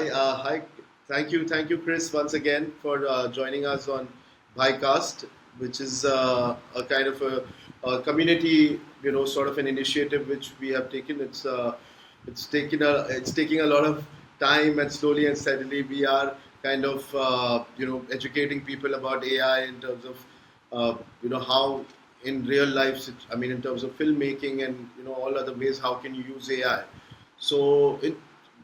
Hi. Thank you, Chris, once again for joining us on Bhaicast, which is a kind of a community, sort of an initiative which we have taken. It's taking a lot of time, and slowly and steadily we are kind of educating people about AI in terms of how in real life, in terms of filmmaking and all other ways, how can you use AI. So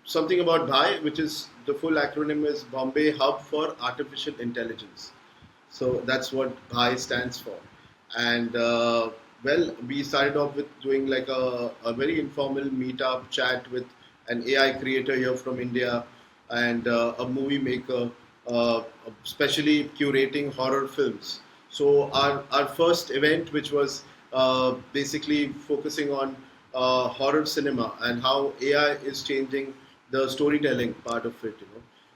something about BHAI, which is the full acronym is Bombay Hub for Artificial Intelligence. So that's what BHAI stands for. And we started off with doing like a very informal meetup chat with an AI creator here from India and a movie maker, especially curating horror films. So our first event, which was basically focusing on horror cinema and how AI is changing the storytelling part of it.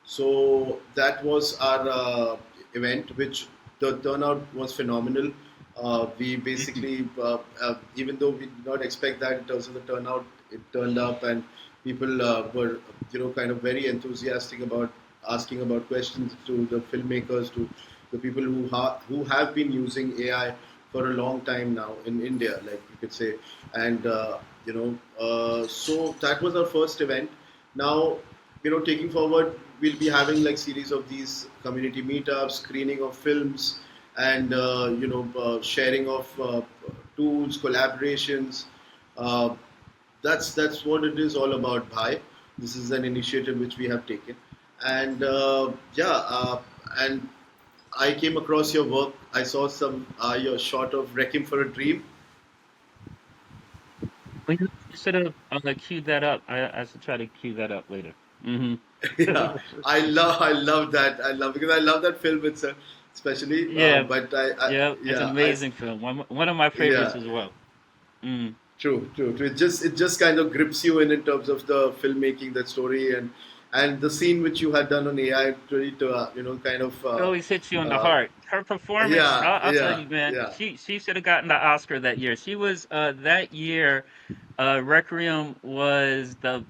So that was our event, which the turnout was phenomenal. We basically, even though we did not expect that in terms of the turnout, it turned up, and people were, kind of very enthusiastic about asking about questions to the filmmakers, to the people who have been using AI for a long time now in India, like you could say, and so that was our first event. Now, taking forward, we'll be having like series of these community meetups, screening of films, and sharing of tools, collaborations. Uh, that's what it is all about. Bhai, this is an initiative which we have taken, and and I came across your work. I saw some your shot of Wrecking for a Dream. We should have queued that up. I should try to queue that up later. Hmm. Yeah, I love that. I love because I love that film itself, especially. Yeah, But yeah, it's an amazing film. One of my favorites yeah, as well. Mm. true. It just kind of grips you in terms of the filmmaking, that story, and the scene which you had done on AI, really to kind of It always hits you in the uh, heart. Her performance, yeah, I'll tell yeah, you, man, yeah. she should have gotten the Oscar that year. She was that year. Requiem was the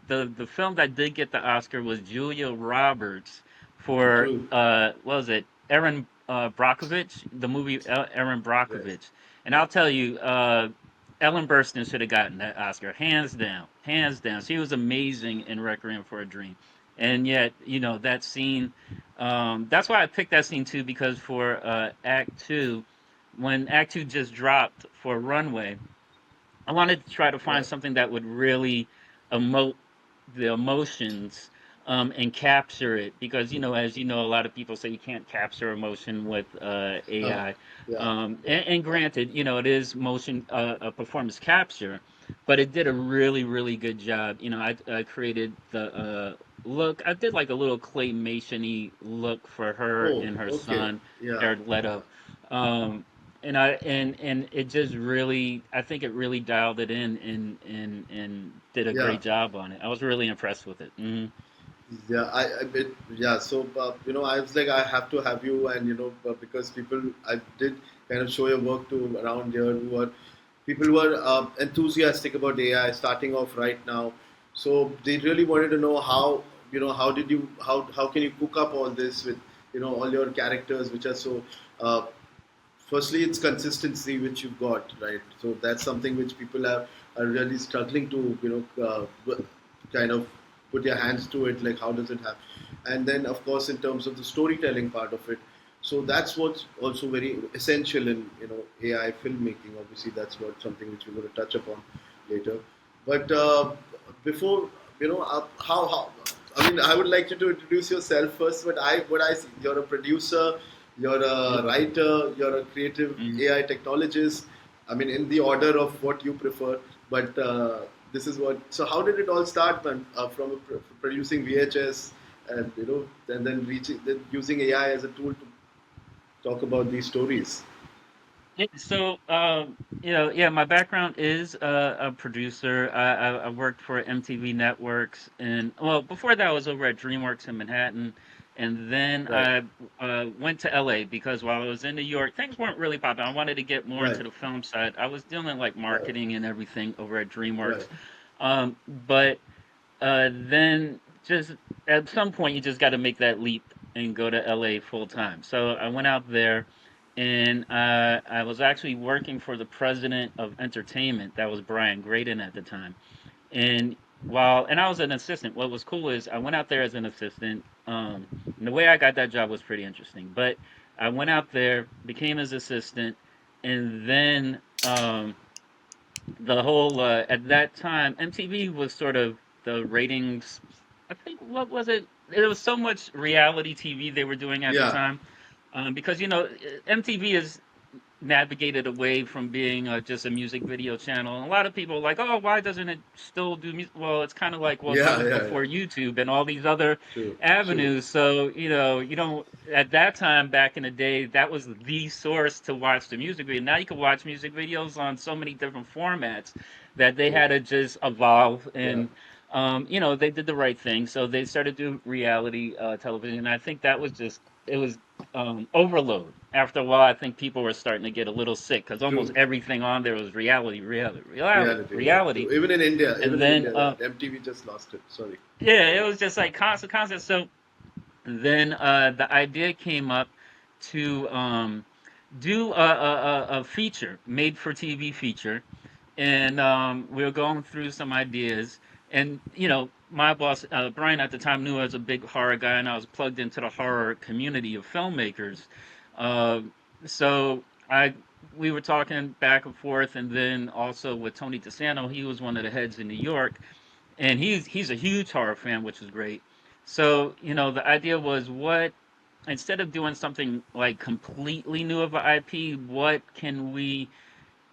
film that did get the Oscar was Julia Roberts for True. what was it, Erin Brockovich, the movie Erin Yes. Brockovich. And I'll tell you, Ellen Burstyn should have gotten that Oscar, hands down, hands down. She was amazing in Requiem for a Dream. And yet, that scene. That's why I picked that scene too, because for Act Two, when Act Two just dropped for Runway, I wanted to try to find Right. something that would really emote the emotions, and capture it, because as you know, a lot of people say you can't capture emotion with Uh, AI. yeah. Yeah. And granted, it is motion, a performance capture, but it did a really really good job. I created the look. I did like a little claymation-y look for her Oh, and her okay. son Yeah. Jared Yeah. Leto. And it just really, I think it really dialed it in, and did a Yeah. great job on it. I was really impressed with it. Yeah, I bet. Yeah, so I was like, I have to have you, and because people, I did kind of show your work to around here who are enthusiastic about AI, starting off right now. So they really wanted to know how, how did you, how can you cook up all this with, all your characters, which are so. Firstly, it's consistency which you've got, right? So that's something which people are really struggling to, kind of put your hands to it. Like, how does it happen? And then, of course, in terms of the storytelling part of it, so that's what's also very essential in AI filmmaking. Obviously, that's what something which we're going to touch upon later. But before, how I mean, I would like you to introduce yourself first. But what I see, you're a producer, you're a Yep. writer, you're a creative Mhm. AI technologist. I mean, in the order of what you prefer. But this is what. So, how did it all start, man? From producing VHS, and and then then using AI as a tool to talk about these stories. Yeah, so, yeah, my background is a producer. I worked for MTV Networks, and well, before that, I was over at DreamWorks in Manhattan, and then Right, I went to LA because while I was in New York, things weren't really popping. I wanted to get more right, into the film side. I was doing like right, marketing and everything over at DreamWorks, right. but then just at some point you just got to make that leap and go to LA full time. So I went out there, and I was actually working for the president of entertainment. That was Brian Graydon at the time. And and I was an assistant. What was cool is I went out there as an assistant. And the way I got that job was pretty interesting. But I went out there, became his assistant, and then the whole at that time MTV was sort of the ratings. I think what was it? There was so much reality TV they were doing at the Yeah, time, because MTV is navigated away from being just a music video channel. And a lot of people are like, oh, why doesn't it still do music? Well, it's kind of like, well, that yeah, was yeah, yeah. before YouTube and all these other True, true. avenues. So, you don't, at that time back in the day, that was the source to watch the music video. Now you can watch music videos on so many different formats that they True. had to just evolve. Yeah. And, they did the right thing. So they started to do reality television. And I think that was just, it was overload. After a while, I think people were starting to get a little sick because almost True. everything on there was reality, reality, reality, Reality, yeah. reality. True. Even in India, And even in then, India, yeah. MTV just lost it. Sorry. yeah, Yeah. it was just like constant, constant. So then the idea came up to do a feature, made for TV feature, and we were going through some ideas. And my boss Brian at the time knew I was a big horror guy, and I was plugged into the horror community of filmmakers. Uh, so I we were talking back and forth, and then also with Tony DeSanto, he was one of the heads in New York, and he's a huge horror fan, which is great. So the idea was, what instead of doing something like completely new of an IP, what can we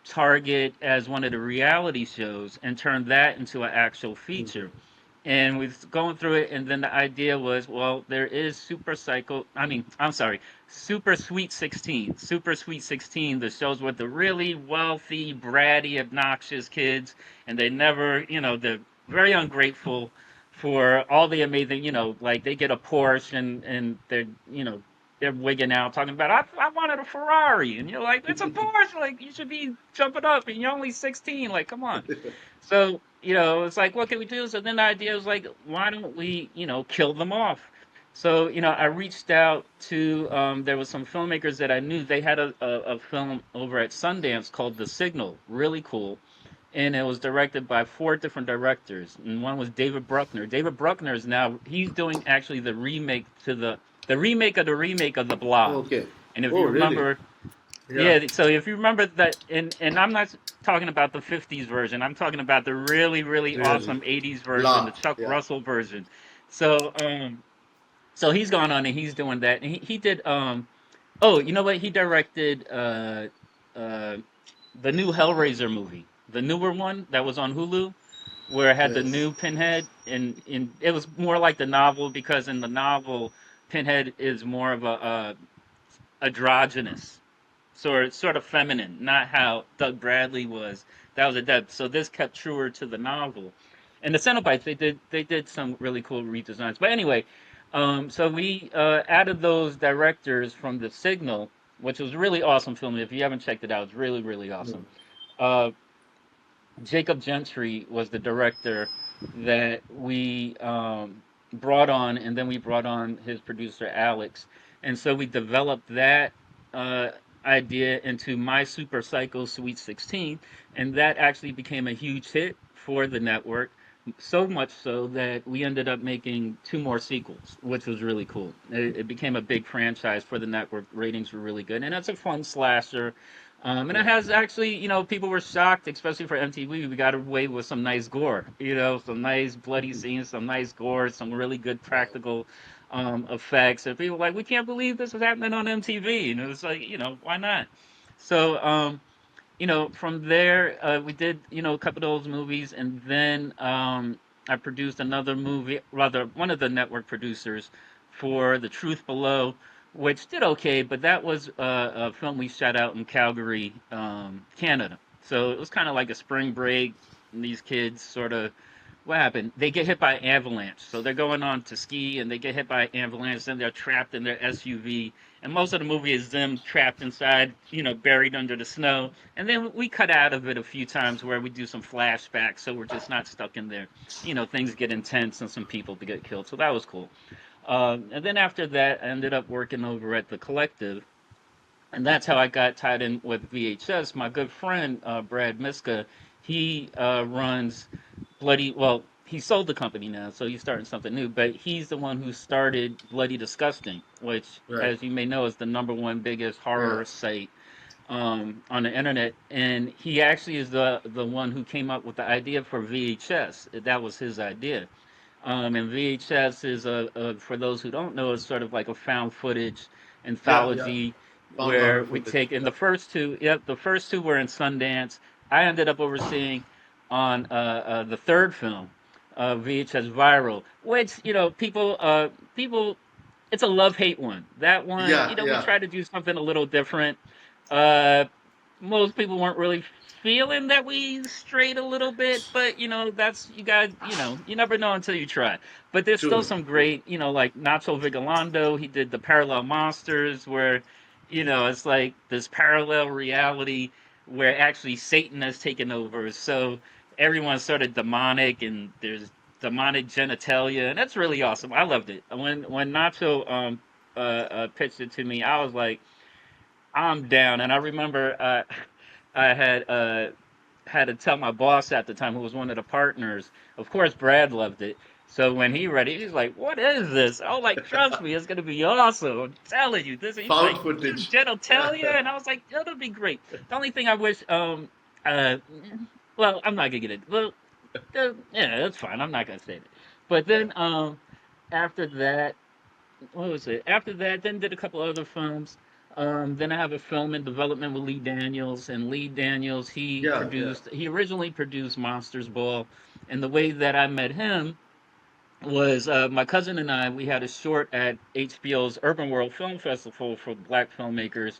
target as one of the reality shows and turn that into an actual feature? Hmm. And we've gone through it, and then the idea was, well, there is I'm sorry, Super Sweet 16, the shows with the really wealthy, bratty, obnoxious kids, and they never, they're very ungrateful for all the amazing, like they get a Porsche, and they're wigging out talking about, I wanted a Ferrari, and you're like, it's a Porsche, like you should be jumping up, and you're only 16, like come on. So, it's like, what can we do? So then the idea was like, why don't we, kill them off? So, I reached out to, there was some filmmakers that I knew. They had a film over at Sundance called The Signal, really cool. And it was directed by four different directors. And one was David Bruckner. David Bruckner is now, he's doing actually the remake of the remake of The Blob. Okay. And if Oh, you really? remember, Yeah. yeah, so if you remember that, and I'm not talking about the '50s version. I'm talking about the really, really Really. awesome '80s version, the Blah. Chuck Yeah. Russell version. So, so he's gone on and he's doing that. And he did. Oh, you know what? He directed uh, the new Hellraiser movie, the newer one that was on Hulu, where it had the Yes. new Pinhead, and it was more like the novel, because in the novel, Pinhead is more of a androgynous, sort of feminine, not how Doug Bradley was. That was a depth. So this kept truer to the novel. And the Cenobites, they did some really cool redesigns. But anyway, so we added those directors from The Signal, which was a really awesome film. If you haven't checked it out, it's really, really No. awesome. Uh, Jacob Gentry was the director that we brought on, and then we brought on his producer Alex, and so we developed that uh, idea into My Super Psycho Sweet 16, and that actually became a huge hit for the network. So much so that we ended up making two more sequels, which was really cool. It became a big franchise for the network. Ratings were really good, and it's a fun slasher. And it Yeah. has actually, people were shocked, especially for MTV. We got away with some nice gore, some nice bloody scenes, some nice gore, some really good Wow. practical effects. And people were like, we can't believe this is happening on MTV. And it was like, why not? So, from there, we did, a couple of those movies. And then I produced another movie, rather, one of the network producers for The Truth Below, which did okay, but that was a film we shot out in Calgary, Canada. So it was kind of like a spring break. And these kids sort of what happened? They get hit by avalanche. So they're going on to ski and they get hit by avalanche. Then they're trapped in their SUV. And most of the movie is them trapped inside, buried under the snow. And then we cut out of it a few times where we do some flashbacks. So we're just not stuck in there. Things get intense and some people to get killed. So that was cool. And then after that, I ended up working over at the Collective, and that's how I got tied in with VHS. My good friend Brad Miska, he runs Bloody. Well, he sold the company now, so he's starting something new. But he's the one who started Bloody Disgusting, which, Right. as you may know, is the number one biggest Yeah. horror site on the internet. And he actually is the one who came up with the idea for VHS. That was his idea. And VHS is for those who don't know, is sort of like a found footage Yeah. Yeah. anthology Found horror where we footage. take, and Yeah. the first two, yep, the first two were in Sundance. I ended up overseeing on the third film, VHS Viral, which people, it's a love hate one. That one, Yeah. we Yeah. tried to do something a little different. Uh, Most people weren't really feeling that we strayed a little bit, but that's you guys, you never know until you try. But there's still True. some True. great, like Nacho Vigalondo, he did the Parallel Monsters, where it's like this parallel reality where actually Satan has taken over. So everyone's sort of demonic, and there's demonic genitalia, and that's really awesome. I loved it. When Nacho pitched it to me, I was like, I'm down. And I remember I had to tell my boss at the time, who was one of the partners. Of course, Brad loved it. So when he read it, he's like, "What is this?" I was like, "Trust me, it's gonna be awesome. I'm telling you this." He's Found like, "Just footage. genitalia," and I was like, "It'll be great." The only thing I wish, uh, well, I'm not gonna get it. Well, yeah, that's fine. I'm not gonna say that. But Yeah. then, after that, what was it? After that, then did a couple other films. Then I have a film in development with Lee Daniels, and Lee Daniels, Yeah. Yeah. he originally produced Monsters Ball, and the way that I met him was my cousin and I. We had a short at HBO's Urban World Film Festival for Black filmmakers,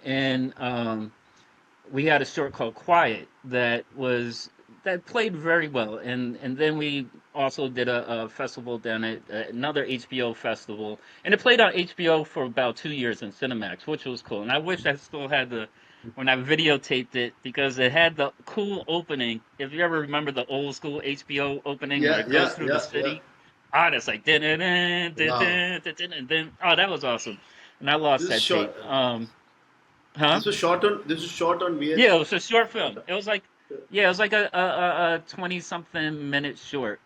and we had a short called Quiet that played very well, and then we also did a festival down at another HBO festival, and it played on HBO for about 2 years in Cinemax, which was cool. And I wish I still had the when I videotaped it, because it had the cool opening. If you ever remember the old school HBO opening where Yeah. it goes Yeah. through the Yeah. Yeah. city, that's like dun dun dun dun Wow. dun dun, and then that was awesome. And I lost This is that short. tape. Huh? This is short on Yeah, VH. it was a short film. It was like, yeah, it was like a 20 something minute short,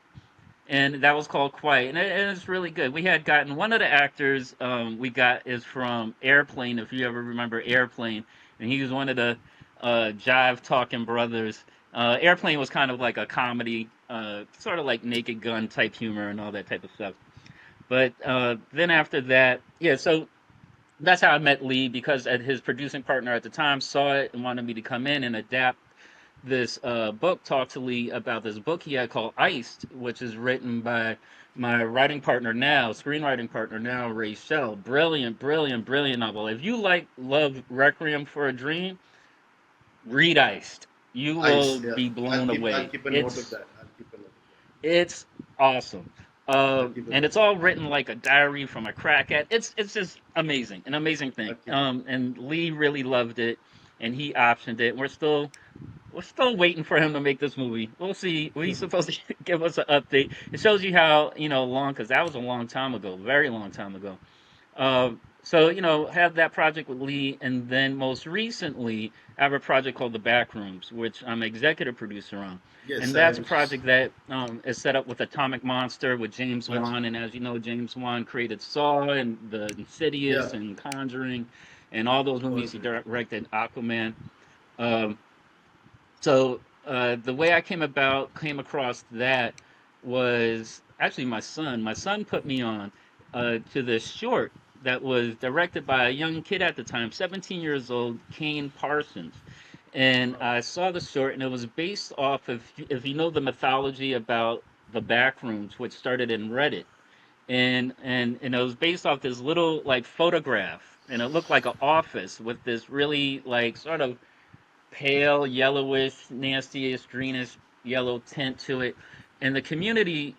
and that was called Quiet, and it's really good. We had gotten one of the actors we got is from Airplane, if you ever remember Airplane, and he was one of the jive talking brothers. Airplane was kind of like a comedy, sort of like Naked Gun type humor and all that type of stuff. But then after that, yeah, so that's how I met Lee, because his producing partner at the time saw it and wanted me to come in and adapt this book. Talk to Lee about this book he had called Iced, which is written by my writing partner now, screenwriting partner now, Ray Shell. Brilliant, brilliant, brilliant novel. If you love Requiem for a Dream, read Iced. You will Ice. Yeah. be blown I'll away. keep a note of It's that. I'll keep a note it's awesome. I'll keep a And note it's of all that. written like a diary from a crack at. It's just amazing, an amazing thing. I'll keep it. And Lee really loved it, and he optioned it. We're still waiting for him to make this movie. We'll see. He's supposed to give us an update. It shows you how long, because that was a long time ago, very long time ago. So have that project with Lee, and then most recently, I have a project called the Backrooms, which I'm executive producer on, Yes, and I that's a was. project that is set up with Atomic Monster with James Much. Wan, and as you know, James Wan created Saw and the Yeah. Insidious and Conjuring, and all those movies. He Perfect. directed Aquaman. Um, so the way I came across that was actually my son. My son put me on to this short that was directed by a young kid at the time, 17 years old, Kane Parsons. And I saw the short, and it was based off of, if you know the mythology about the Backrooms, which started in Reddit, and it was based off this little like photograph, and it looked like an office with this really like sort of pale yellowish, nastiest, greenish yellow tint to it. and the community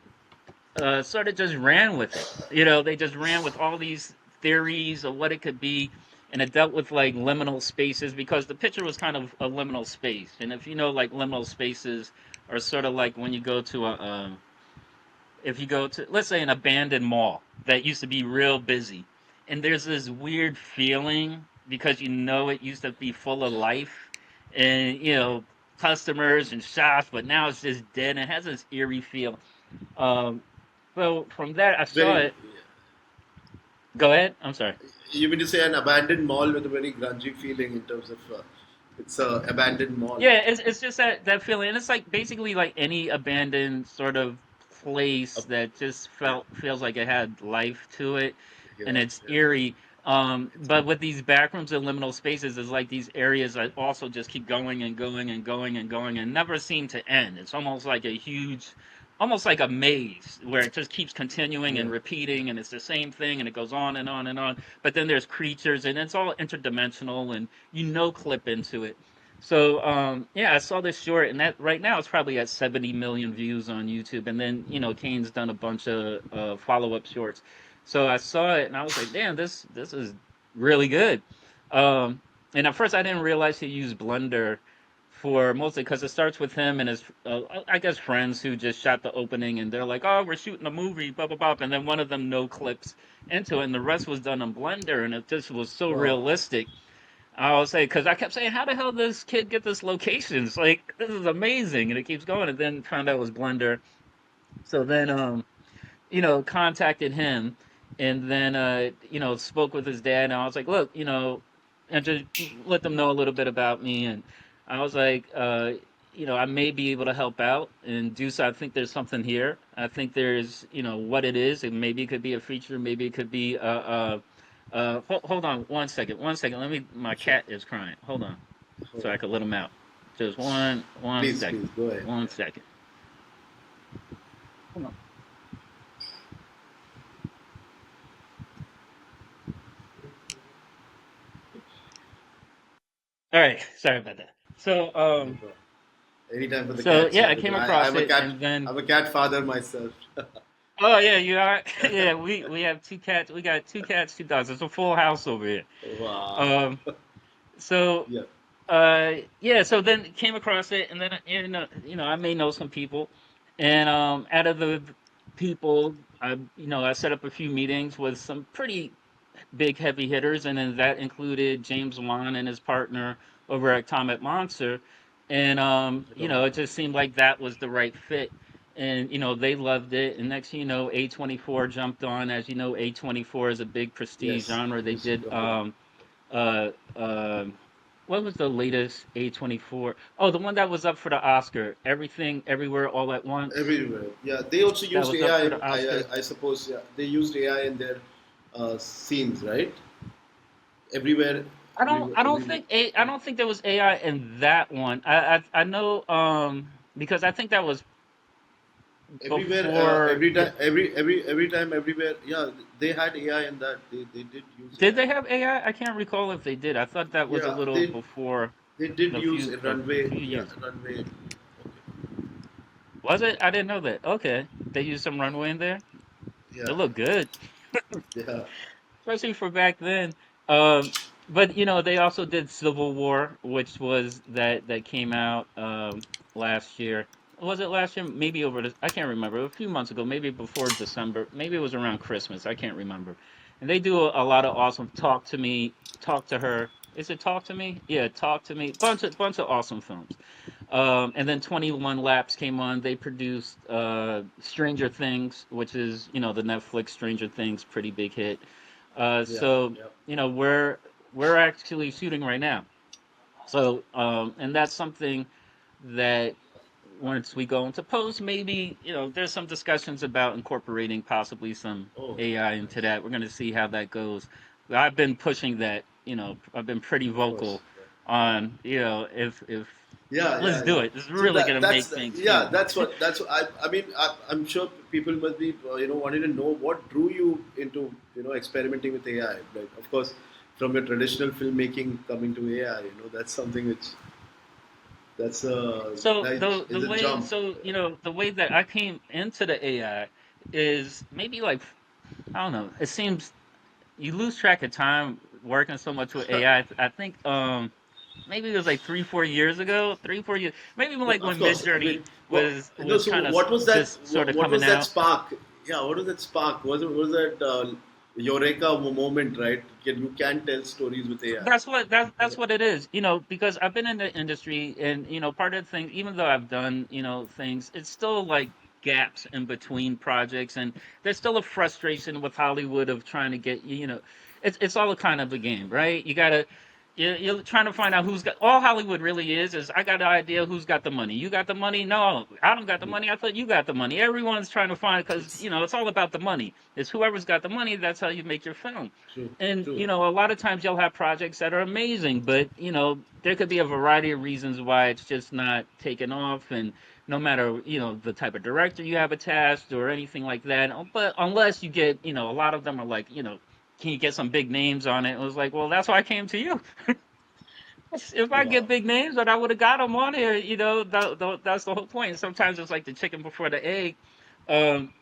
sort of just ran with it. You know, they just ran with all these theories of what it could be, and it dealt with like liminal spaces because the picture was kind of a liminal space. And if you know, like liminal spaces are sort of like when you go to a, if you go to, let's say, an abandoned mall that used to be real busy, and there's this weird feeling because you know it used to be full of life, and you know customers and shops, but now it's just dead and it has this eerie feel. um, so from that, I saw Very. it. Go ahead. I'm sorry. You mean to say an abandoned mall with a very grungy feeling in terms of it's a abandoned mall. Yeah, it's just that feeling, and it's like basically like any abandoned sort of place Up, that just feels like it had life to it, yeah, and it's yeah. eerie. But with these backrooms and liminal spaces, is like these areas that also just keep going and going and going and going and never seem to end. It's almost like a huge, almost like a maze where it just keeps continuing Yeah. and repeating, and it's the same thing, and it goes on and on and on. But then there's creatures, and it's all interdimensional, and clip into it. So yeah, I saw this short, and that right now it's probably at 70 million views on YouTube. And then Kane's done a bunch of follow up shorts. So I saw it, and I was like, damn, this is really good. Um, and at first I didn't realize he used Blender for mostly because it starts with him and his I guess friends who just shot the opening, and they're like, oh, we're shooting a movie, blah blah blah, and then one of them no clips into it, and the rest was done on Blender, and it just was so Wow. realistic. I will say because I kept saying, "How the hell does this kid get this locations? Like this is amazing!" And it keeps going, and then found out it was Blender. So then, contacted him, and then spoke with his dad, and I was like, "Look, and just let them know a little bit about me." And I was like, I may be able to help out and do so. I think there's something here. I think there's, what it is, and maybe it could be a feature, maybe it could be hold on one second. Let me. My Sure. cat is crying. Hold on, Hold so I on. could let him out. Just one Please, second. please go ahead. One second. Hold on. All right. Sorry about that. So No problem. Anytime for the so cats. yeah, Yeah, I because came across I'm a it, cat. and then I'm a cat father myself. oh yeah, you are. Yeah, we have two cats. We got two cats, two dogs. It's a full house over here. Wow. Um. So Yeah. yeah. So then came across it, and then I may know some people, and out of the people, I set up a few meetings with some pretty big heavy hitters, and then that included James Wan and his partner over at Comet Monster, and Atomic it Blonde. just seemed like that was the right fit, and they loved it, and next thing you know, A24 jumped on. As you know, A24 is a big prestige Yes. genre. They Mr. did Company. uh what was the latest A24? Oh, the one that was up for the Oscar, Everything Everywhere All at Once. Everywhere. Yeah. They also That used was up AI. for the Oscar. I suppose. Yeah. They used AI in their scenes, right? Everywhere. Everywhere. I don't Everywhere. think I don't think there was AI in that one. I know because I think that was Everywhere. before. Every Yeah. time. Every time. Everywhere. Yeah. They had AI in that. They did use Did they AI. have AI? I can't recall if they did. I thought that was a Yeah. little before They did a use a runway. few Yeah. years ago. Runway. Okay. Was it? I didn't know that. Okay, they used some runway in there. It Yeah. looked good, Yeah. especially for back then. Um, but they also did Civil War, which was that came out last year. Was it last year? Maybe over the I can't remember. A few months ago, maybe before December. Maybe it was around Christmas. I can't remember. And they do a lot of awesome Talk to Me, Talk to Her. Is it Talk to Me? Yeah, Talk to Me. Bunch of awesome films. And then 21 Laps came on. They produced Stranger Things, which is the Netflix Stranger Things, pretty big hit. Yeah. So Yeah. we're actually shooting right now. So and that's something that once we go into post, maybe there's some discussions about incorporating possibly some Oh, AI into nice. that. We're going to see how that goes. I've been pushing that. I've been pretty Of course. vocal on if Yeah, let's yeah, do yeah. it. This is So really going to make things yeah, huge. that's what I mean. I'm sure people must be wanting to know what drew you into experimenting with AI. Like, of course, from your traditional filmmaking coming to AI, that's something which. That's a So nice the is a way, jump. so the way that I came into the AI is maybe like, I don't know. It seems you lose track of time working so much with AI. I think maybe it was like 3 4 years ago, 3 4 years, maybe even No, like of when course. I mean, Midjourney what, no. was So kind of what was that? just sort of What coming was that out. spark? Yeah, what was that spark? Was that eureka moment? Right? You can tell stories with AI. That's what it is, because I've been in the industry, and part of the thing, even though I've done things, it's still like gaps in between projects, and there's still a frustration with Hollywood of trying to get it's all a kind of a game, right? You're trying to find out who's got all Hollywood really is I got an idea who's got the money. You got the money? No, I don't got the money. I thought you got the money. Everyone's trying to find because It's it's all about the money. It's whoever's got the money. That's how you make your film. true, And true. a lot of times you'll have projects that are amazing, but there could be a variety of reasons why it's just not taken off, and no matter the type of director you have attached or anything like that. But unless you get a lot of them are like can you get some big names on it? It was like, well, that's why I came to you. If I get Wow. big names, then I would have got them on here. That's the whole point. Sometimes it's like the chicken before the egg. Um,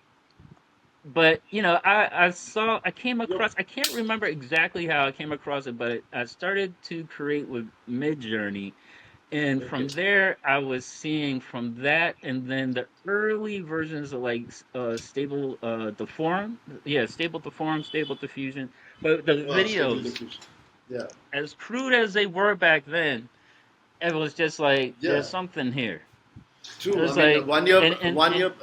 but I came Yep. across, I can't remember exactly how I came across it, but I started to create with Midjourney, and Okay. from there I was seeing from that, and then the early versions of like stable deform, yeah, stable deform, stable diffusion, but the Stable videos, diffusion. Yeah. as crude as they were back then, it was just like Yeah. there's something here. It True. I was mean, like, one and year.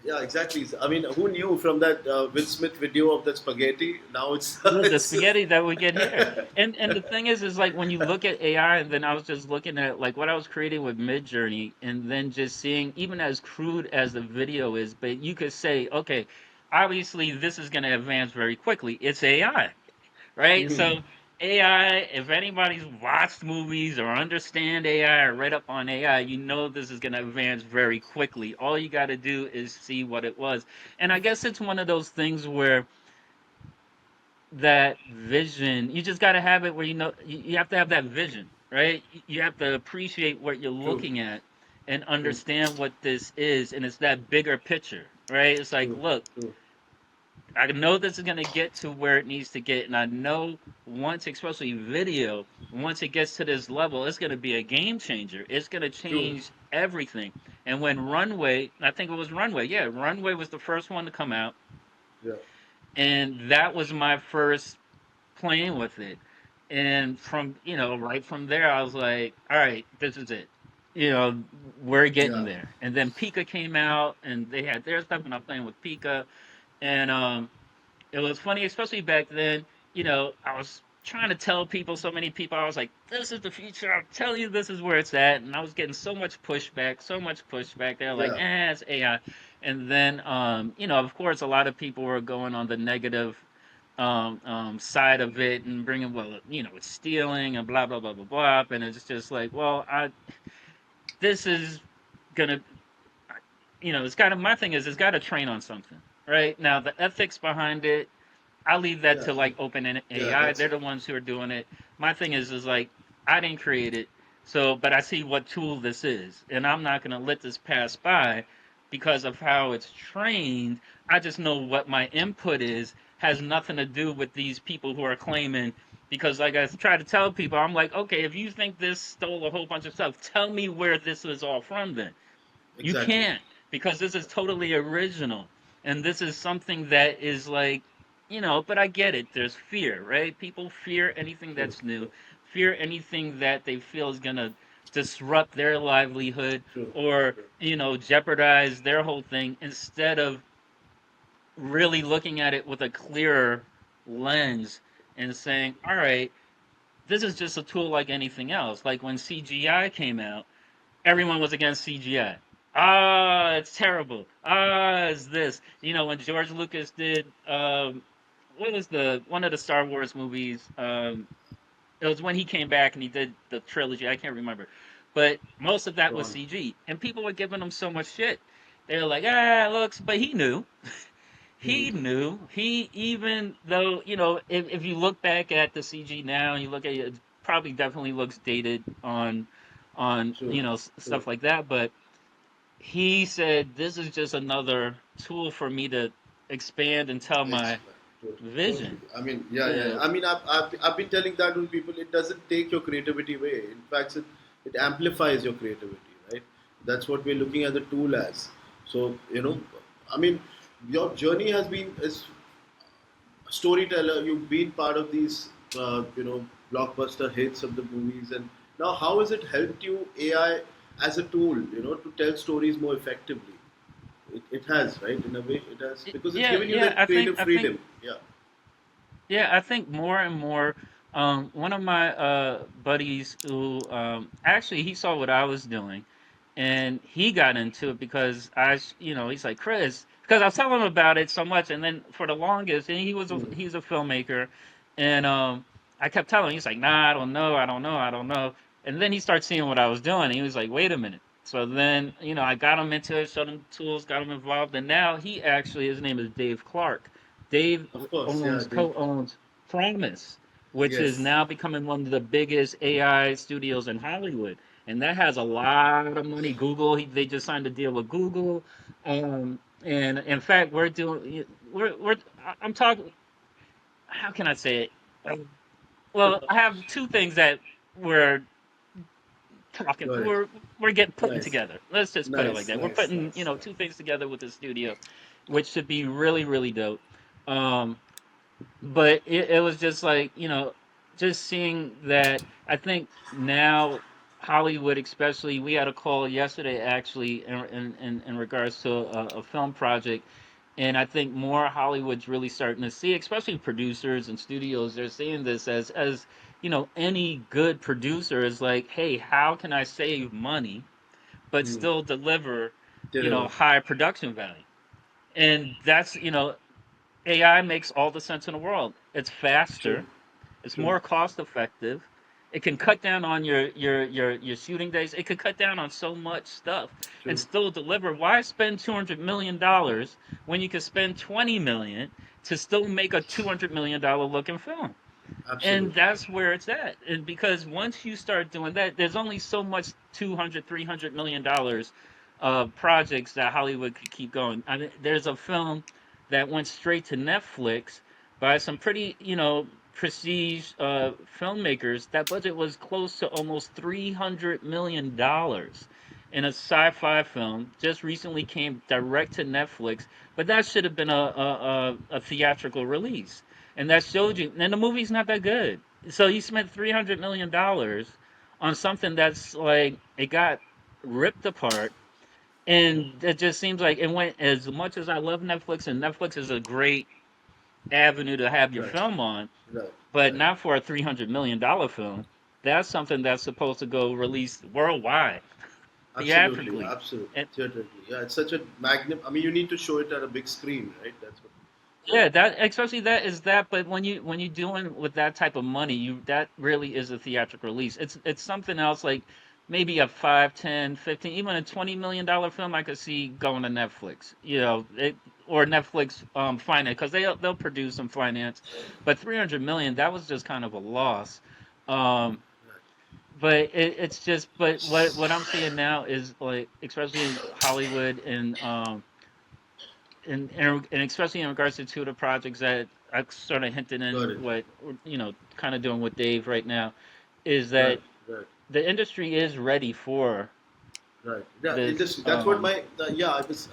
Yeah, exactly. I mean, who knew from that Will Smith video of that spaghetti? Now it's the it's spaghetti that we get here. And the thing is like when you look at AI, and then I was just looking at like what I was creating with Midjourney, and then just seeing, even as crude as the video is, but you could say, okay, obviously this is going to advance very quickly. It's AI, right? So AI, if anybody's watched movies or understand AI or read up on AI, this is going to advance very quickly. All you got to do is see what it was. And I guess it's one of those things where that vision, you just got to have it where you have to have that vision, right? You have to appreciate what you're true, looking at and true, understand what this is, and it's that bigger picture, right? It's like, true, look, true, I know this is going to get to where it needs to get, and I know once, especially video, once it gets to this level, it's going to be a game changer. It's going to true. change everything. And when Runway, I think it was Runway, yeah, Runway was the first one to come out, Yeah, and that was my first playing with it. And from, right from there, I was like, all right, this is it. You know, we're getting yeah, there. And then Pika came out, and they had their stuff, and I'm playing with Pika. And it was funny, especially back then. I was trying to tell people, so many people, I was like, this is the future. I'll tell you, this is where it's at. And I was getting so much pushback, so much pushback. They're like, yeah, it's AI. And then, of course, a lot of people were going on the negative side of it and bringing, well, it's stealing and blah, blah, blah, blah, blah. And it's just like, well, this is gonna, it's got to, my thing is, it's got to train on something, right? Now, the ethics behind it, I leave that yeah, to like Open yeah. AI. That's They're the ones who are doing it. My thing is like, I didn't create it, so but I see what tool this is, and I'm not gonna let this pass by because of how it's trained. I just know what my input is has nothing to do with these people who are claiming. Because like I try to tell people, I'm like, okay, if you think this stole a whole bunch of stuff, tell me where this was all from. Then you exactly can't, because this is totally original. And this is something that is like, but I get it. There's fear, right? People fear anything true, that's new, true, fear anything that they feel is going to disrupt their livelihood true, or, true. jeopardize their whole thing, instead of really looking at it with a clearer lens and saying, all right, this is just a tool like anything else. Like when CGI came out, everyone was against CGI. Ah, it's terrible. Ah, it's this. When George Lucas did what was the one of the Star Wars movies? It was when he came back and he did the trilogy. I can't remember, but most of that Go was on. CG, and people were giving him so much shit. They were like, ah, it looks, but he knew. Hmm. He knew. He, even though if you look back at the CG now and you look at it, it probably definitely looks dated on on True. True. stuff like that. But he said this is just another tool for me to expand and tell my Totally, totally. vision. I mean, yeah, yeah, yeah. Yeah, I mean, I've been telling that to people. It doesn't take your creativity away. In fact, it amplifies your creativity, right? That's what we're looking at the tool as. So, I mean, your journey has been as a storyteller. You've been part of these, blockbuster hits of the movies, and now how has it helped you AI as a tool, to tell stories more effectively? It has, right? In a way, it has because it's yeah, given you yeah. that creative I think freedom. Yeah. Yeah, I think more and more. One of my buddies who actually he saw what I was doing, and he got into it because he's like Chris, because I was telling him about it so much, and then for the longest, and Mm. he's a filmmaker, and I kept telling him, he's like, nah, I don't know, I don't know, I don't know, and then he started seeing what I was doing, and he was like, wait a minute. So then, I got him into it, showed him tools, got him involved, and now he actually, his name is Dave Clark. Dave Of course, yeah, owns Dave. co-owns Promise, which is Yes, now becoming one of the biggest AI studios in Hollywood, and that has a lot of money. They just signed a deal with Google, and in fact, I'm talking. How can I say it? Well, I have two things that we're talking. got it. We're getting putting Nice, together. Let's just put it like nice, that. We're nice, putting nice, two nice. things together with the studio, which should be really really dope. Um, but it was just like just seeing that. I think now Hollywood, especially, we had a call yesterday actually in regards to a film project, and I think more Hollywood's really starting to see, especially producers and studios, they're seeing this as any good producer is like, hey, how can I save money but Hmm. still deliver Deliver. high production value? And that's AI makes all the sense in the world. It's True, faster, it's true, more cost effective. It can cut down on your shooting days. It could cut down on so much stuff and true. still deliver. Why spend $200 million when you could spend 20 million to still make a $200 million looking film? And Absolutely. that's where it's at. And because once you start doing that, there's only so much 200, $300 million projects that Hollywood could keep going. I mean, there's a film that went straight to Netflix by some pretty, prestige filmmakers. That budget was close to almost $300 million in a sci-fi film. Just recently came direct to Netflix, but that should have been a theatrical release, and that showed you. And the movie's not that good. So you spent $300 million on something that's like it got ripped apart, and it just seems like it went. As much as I love Netflix, and Netflix is a great avenue to have your Right, film on, right, but right. not for a $300 million film. That's something that's supposed to go released worldwide, Absolutely, theatrically, absolutely. and Theatrically. Yeah, it's such a magnum. I mean, you need to show it at a big screen, right? That's what. Yeah. yeah, that especially that is that. But when you doing with that type of money, you that really is a theatrical release. It's something else like maybe a 5, 10, 15, even a $20 million film I could see going to Netflix. Or Netflix finance, because they'll produce and finance. But 300 million, that was just kind of a loss. Um, Right. but it's just but what I'm seeing now is like, especially in Hollywood and especially in regards to the projects that I sort of hinted in Got it. what kind of doing with Dave right now, is Right, that right. the industry is ready for Right. Yeah, this. industry. That's what yeah, I was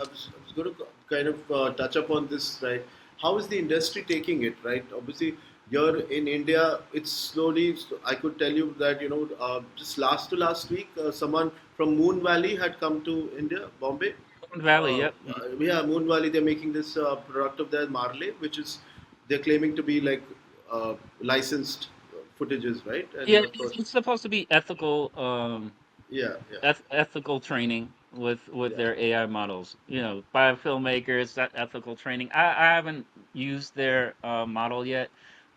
going to kind of touch upon this, right? How is the industry taking it, right? Obviously, here in India, it's slowly, I could tell you that, just last to last week, someone from Moon Valley had come to India, Bombay. Valley. Yep. Yeah, Moon Valley, they're making this product of theirs, Marley, which is, they're claiming to be like licensed footages, right? And Yeah, of course, it's supposed to be ethical. yeah, yeah, Ethical training with yeah. their AI models. By filmmakers, that ethical training. I haven't used their model yet,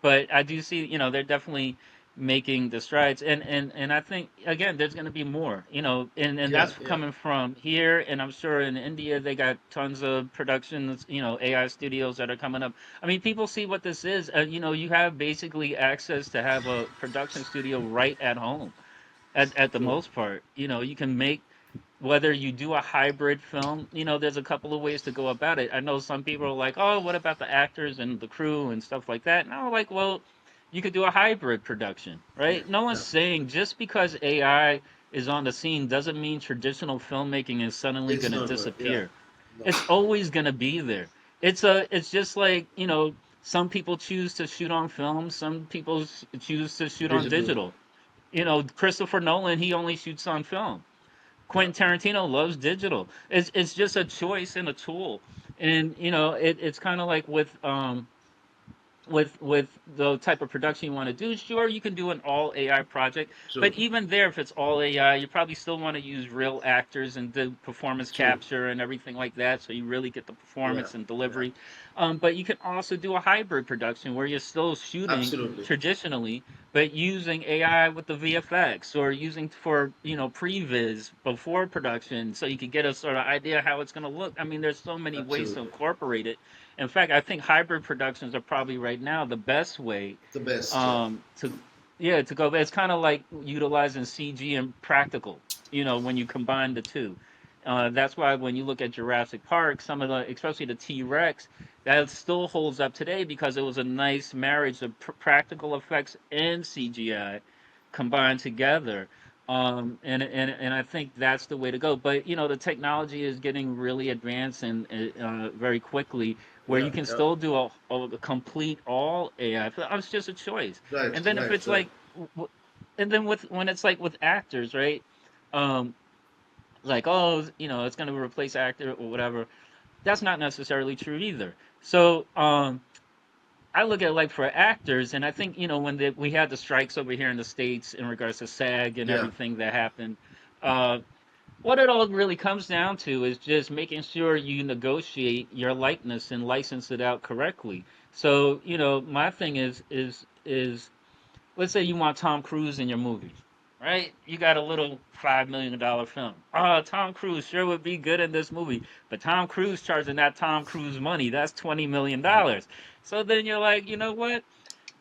but I do see they're definitely making the strides, and I think again there's going to be more. And Yeah, that's yeah, coming from here, and I'm sure in India they got tons of productions. AI studios that are coming up. I mean, people see what this is. You have basically access to have a production studio right at home, at the True. most part. You can make, whether you do a hybrid film, there's a couple of ways to go about it. I know some people are like, oh, what about the actors and the crew and stuff like that? And I'm like, well, you could do a hybrid production, Yeah. right? No one's Yeah. saying just because AI is on the scene doesn't mean traditional filmmaking is suddenly It's going to not right. Yeah. disappear. No. It's always going to be there. It's just like, some people choose to shoot on film, some people choose to shoot on Digital. digital. Christopher Nolan, he only shoots on film. Yeah. Quentin Tarantino loves digital. It's just a choice and a tool. And it's kind of like with the type of production you want to do. Sure, you can do an all AI project, True. but even there, if it's all AI, you probably still want to use real actors and do performance True. capture and everything like that, so you really get the Yeah. performance and Yeah. delivery. But you can also do a hybrid production where you're still shooting Absolutely. traditionally, but using AI with the VFX, or using for previs before production, so you can get a sort of idea how it's going to look. I mean, there's so many ways to Absolutely. incorporate it. In fact, I think hybrid productions are probably right now the best way, The best. Yeah. to yeah, to go. It's kind of like utilizing CG and practical. When you combine the two. That's why when you look at Jurassic Park, some of the, especially the T Rex, that still holds up today because it was a nice marriage of practical effects and CGI combined together. And I think that's the way to go. But the technology is getting really advanced and very quickly, where Yeah. you can Yeah. still do a complete all AI. It's just a choice. Right. And then if Right. it's Right. like, and then when it's like with actors, right? Um, like, oh, it's going to replace actor or whatever. That's not necessarily true either. So I look at, like, for actors, and I think when we had the strikes over here in the states in regards to SAG and Yeah. everything that happened. Uh, what it all really comes down to is just making sure you negotiate your likeness and license it out correctly. So, my thing is, let's say you want Tom Cruise in your movie, right? You got a little $5 million film. Oh, Tom Cruise sure would be good in this movie, but Tom Cruise charging that Tom Cruise money, that's $20 million. So then you're like, you know what?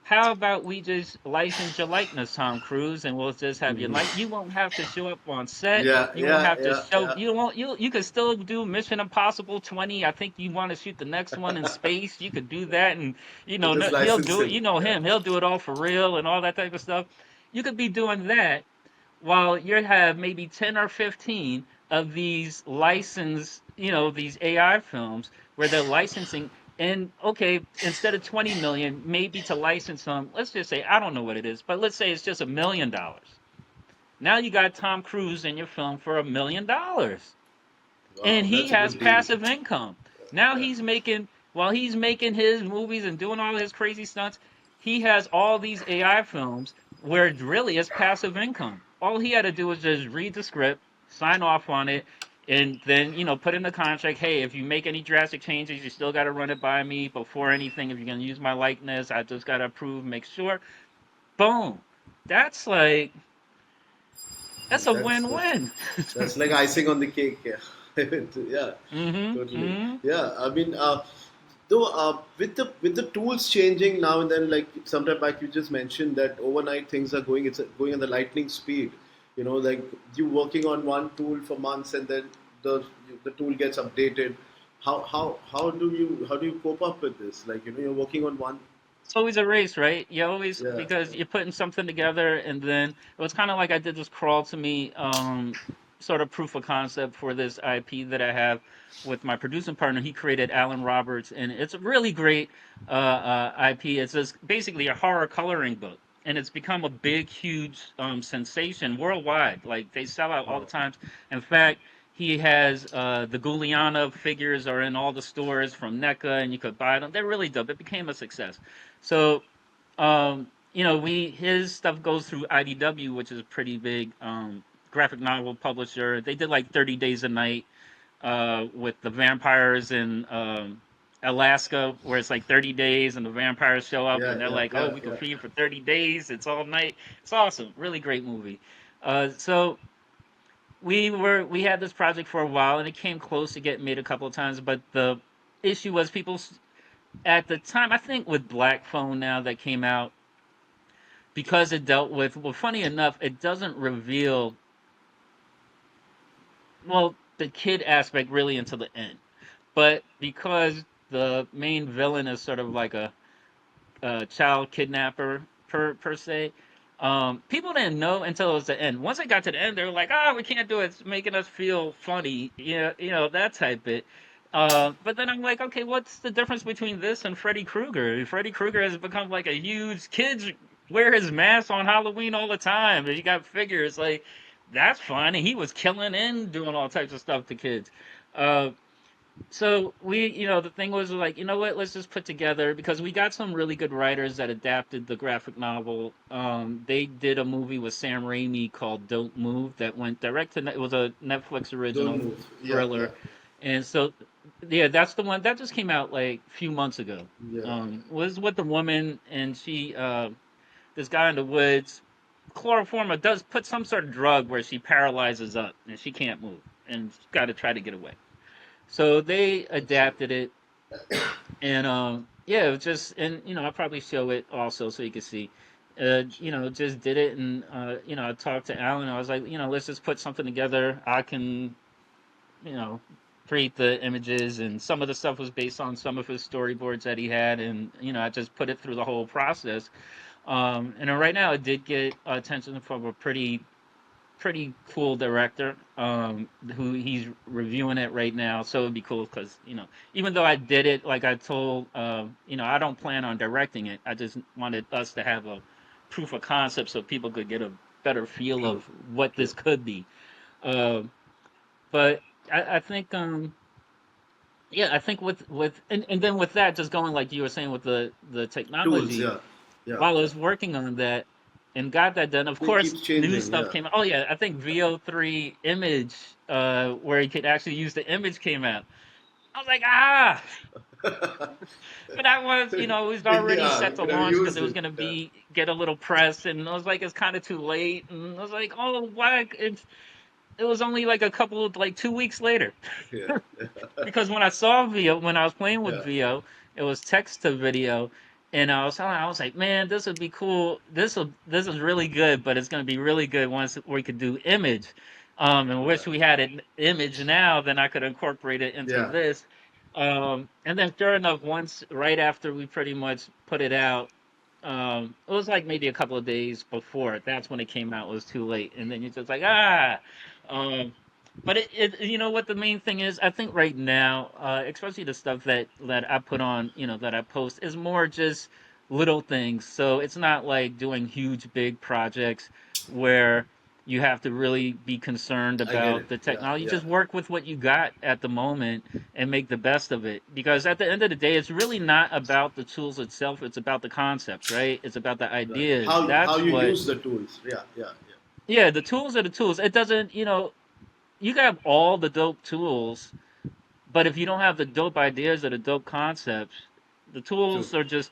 How about we just license your likeness, Tom Cruise, and we'll just have your like. You won't have to show up on set. Yeah. You won't Yeah. have to Yeah. show. Yeah. You won't. You could still do Mission Impossible 20. I think you want to shoot the next one in space. You could do that, and Just he'll license do it. him. You know Yeah. him. He'll do it all for real and all that type of stuff. You could be doing that while you have maybe 10 or 15 of these licensed, these AI films where they're licensing. And okay, instead of 20 million, maybe to license them, let's just say, I don't know what it is, but let's say it's just $1 million. Now you got Tom Cruise in your film for $1 million, and Wow. he That's a has good deal. passive income. Now Yeah. while he's making his movies and doing all his crazy stunts, he has all these AI films where it really is passive income. All he had to do was just read the script, sign off on it, and then put in the contract. Hey, if you make any drastic changes, you still got to run it by me before anything. If you're gonna use my likeness, I just got to approve, make sure. Boom. That's like that's a That's win-win. that's like icing on the cake. Yeah. Yeah. Mhm. Totally. Mhm. Yeah. I mean, though with the tools changing now and then, like sometime back you just mentioned that overnight things are going. It's going at the lightning speed. Like you working on one tool for months and then the the tool gets updated. How do you cope up with this? Like you're working on one. It's always a race, right? You always, Yeah. because you're putting something together, and then it was kind of like I did this crawl to me, sort of proof of concept for this IP that I have with my producing partner. He created Alan Roberts, and it's a really great IP. It's just basically a horror coloring book, and it's become a big, huge sensation worldwide. Like, they sell out all the Wow. times. In fact, he has the Guliana figures are in all the stores from NECA, and you could buy them. They're really dope. It became a success. So, we his stuff goes through IDW, which is a pretty big graphic novel publisher. They did like 30 Days a Night with the vampires in Alaska, where it's like 30 days and the vampires show up Yeah. and they're Yeah. like, oh, Yeah. we can Yeah. feed you for 30 days. It's all night. It's awesome. Really great movie. So we had this project for a while, and it came close to getting made a couple of times, but the issue was people at the time, I think with Black Phone now that came out, because it dealt with, well, funny enough, it doesn't reveal, well, the kid aspect really until the end. But because the main villain is sort of like a child kidnapper per se. People didn't know until it was the end. Once it got to the end, they were like, "Ah, we can't do it. It's making us feel funny." Yeah, that type bit. But then I'm like, okay, what's the difference between this and Freddy Krueger? Freddy Krueger has become like a huge kids wear his mask on Halloween all the time. And you got figures like that's fun. And he was killing and doing all types of stuff to kids. Uh, so the thing was like, you know what, let's just put together, because we got some really good writers that adapted the graphic novel. They did a movie with Sam Raimi called Don't Move that went direct to it was a Netflix Don't original move. Yeah, yeah, thriller. And so yeah, that's the one that just came out like a few months ago. yeah. Was with the woman, and she this guy in the woods, chloroform does put some sort of drug where she paralyzes up and she can't move and she's got to try to get away. So they Excellent. adapted it, and yeah, it was just, and I'll probably show it also so you can see. Just did it, and I talked to Alan. I was like, let's just put something together. I can, you know, create the images, and some of the stuff was based on some of his storyboards that he had, and I just put it through the whole process. And then right now, it did get attention from a pretty cool director who he's reviewing it right now, so it'd be cool because even though I did it, like I told I don't plan on directing it. I just wanted us to have a proof of concept so people could get a better feel True, of what true. this could be. Um but I think yeah, I think and then with that, just going like you were saying with the Tools, technology, yeah, yeah, while I yeah. was working on that and got that done, of It course, keeps new changing, stuff yeah. came out. Oh yeah, I think VO3 image, where you could actually use the image, came out. I was like, ah, but that was, it was already Yeah, set you to could have launch because used it was it. gonna Yeah, get a little press, and I was like, it's kind of too late, and I was like, oh, why? It was only like a couple of like 2 weeks later. yeah, Because when I saw VO, when I was playing with yeah. VO, it was text to video, and I was like, man, this would be cool. This is really good, but it's gonna be really good once we could do image. And Yeah, wish we had an image now, then I could incorporate it into yeah, this. And then sure enough, once right after we pretty much put it out, it was like maybe a couple of days before. That's when it came out. It was too late, and then you're just like, ah. Um, but you know what the main thing is? I think right now, especially the stuff that I put on, that I post, is more just little things. So it's not like doing huge, big projects where you have to really be concerned I get it. about the Yeah, technology. You yeah, just work with what you got at the moment and make the best of it. Because at the end of the day, it's really not about the tools itself. It's about the concepts, right? It's about the right. ideas. How That's you what. use the tools. Yeah, yeah, yeah. Yeah, the tools are the tools. It doesn't, you can have all the dope tools, but if you don't have the dope ideas or the dope concepts, the True, tools are just,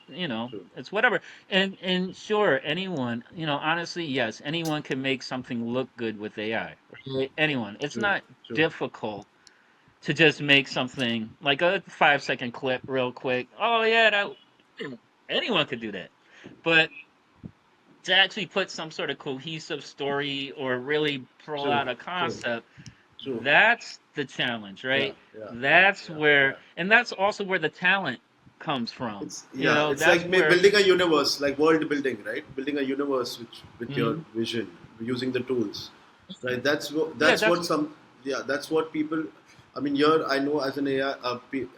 true, it's whatever. And sure, anyone, honestly, yes, anyone can make something look good with AI. Right? Anyone. It's true, not true. difficult to just make something like a 5-second clip real quick. Oh yeah, anyone could do that. But to actually put some sort of cohesive story or really pull True, out a true, concept, true. that's the challenge, Yeah, right? yeah, yeah, That's yeah, where, yeah. and that's also where the talent comes from. It's yeah. It's like That's where. building a universe, like world building, right? Building a universe with your Mhm. vision, using the tools, right? Yeah, That's that's what some yeah. That's what people. I mean, here I know as an AI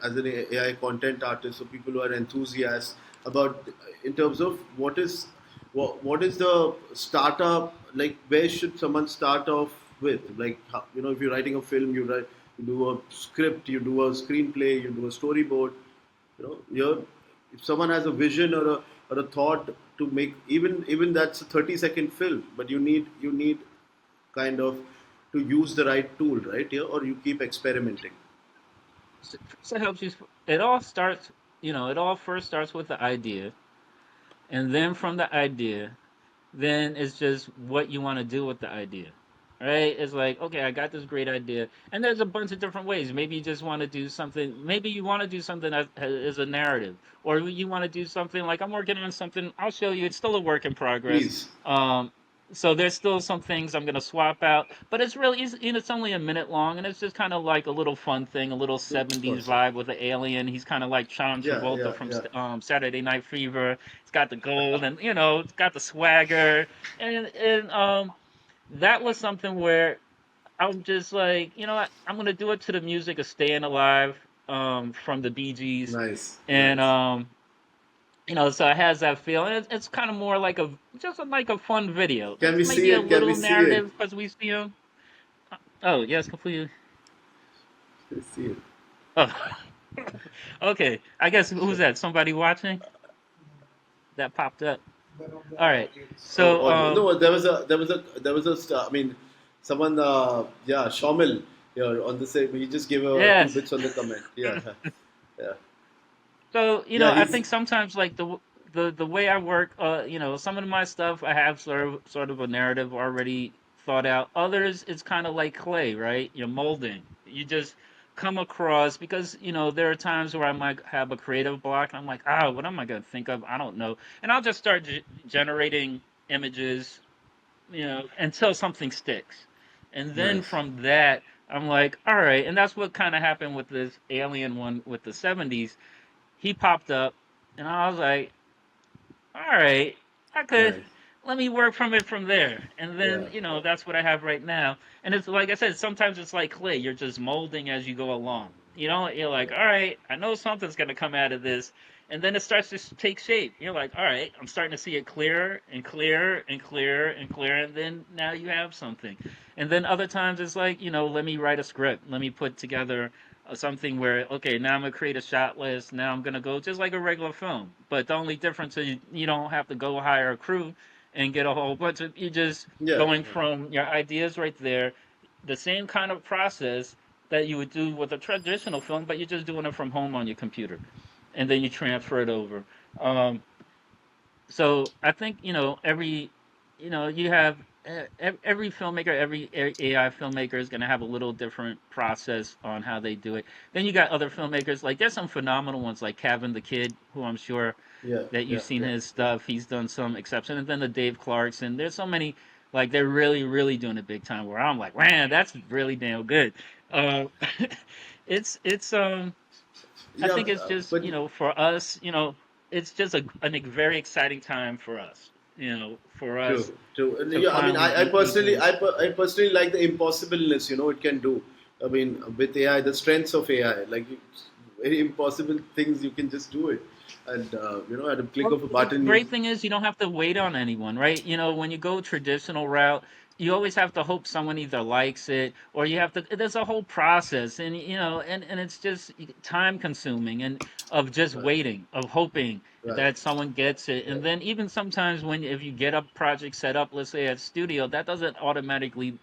as an AI content artist, so people who are enthusiasts about in terms of what is the startup like? Where should someone start off with? Like if you're writing a film, you do a script, you do a screenplay, you do a storyboard. Here, if someone has a vision or a thought to make, even that's a 30-second film, but you need kind of to use the right tool, right? Here, or you keep experimenting. first it helps you. It all starts, it all first starts with the idea, and then from the idea, then it's just what you want to do with the idea. right? It's like, okay, I got this great idea, and there's a bunch of different ways. Maybe you just want to do something. Maybe you want to do something that is a narrative, or you want to do something like I'm working on something. I'll show you. It's still a work in progress. Please. Um, so there's still some things I'm gonna swap out, but it's really it's only a minute long, and it's just kind of like a little fun thing, a little Of '70s course, yeah. vibe with the alien. He's kind of like John Yeah, Travolta yeah, from yeah. Saturday Night Fever. It's got the gold, and it's got the swagger, and that was something where I'm just like, you know what, I'm gonna do it to the music of "Staying Alive" from the Bee Gees, Nice, and nice. so it has that feel, and it's kind of more like like a fun video. Can It's we see maybe a it? Can we little see it? narrative because we see him. Oh yes, completely. Can we see it? Oh, okay. I guess who's Sure. that? Somebody watching that popped up. All right. Oh, So audio. No, there was a star. I mean, someone. Yeah, Shomil. Yeah, on the same. He just gave a few yes. bits on the comment. Yeah, yeah, So, yeah. I He's think sometimes like the way I work, some of my stuff I have sort of a narrative already thought out. Others it's kind of like clay, right? You're molding. You just come across because there are times where I might have a creative block and I'm like, what am I gonna think of? I don't know, and I'll just start generating images, until something sticks, and then nice. from that I'm like, all right, and that's what kind of happened with this alien one with the '70s. He popped up, and I was like, all right, I could Nice. let me work from it from there. And Yeah. then, that's what I have right now. And it's like I said, sometimes it's like clay. You're just molding as you go along. You're like, all right, I know something's going to come out of this. And then it starts to take shape. You're like, all right, I'm starting to see it clearer and clearer and clearer and clearer. And then now you have something. And then other times it's like, let me write a script. Let me put together something where, okay, now I'm gonna create a shot list. Now I'm gonna go just like a regular film, but the only difference is you don't have to go hire a crew and get a whole bunch of. You're just Yeah. going from your ideas right there, the same kind of process that you would do with a traditional film, but you're just doing it from home on your computer, and then you transfer it over. Um, so I think you have every filmmaker, every AI filmmaker is going to have a little different process on how they do it. Then you got other filmmakers, like there's some phenomenal ones like Kevin the Kid, who I'm sure Yeah. that Yeah. you've seen Yeah. his stuff. He's done some exception, and then the Dave Clarkson. There's so many, like they're really really doing it big time. Where I'm like, man, that's really damn good. Uh, it's I Yeah. think it's just But for us, it's just a very exciting time for us, for true, us true. And to yeah, I mean, finally I be personally, able. I personally like the impossibleness. It can do. I mean, with AI, the strengths of AI, like very impossible things, you can just do it, and at a click Well, of a the button, you. great thing is you don't have to wait on anyone, right? When you go traditional route, you always have to hope someone either likes it or you have to. There's a whole process, and and it's just time consuming and of just Right, waiting, of hoping right, that someone gets it, right. and then even sometimes when if you get a project set up, let's say at studio, that doesn't automatically,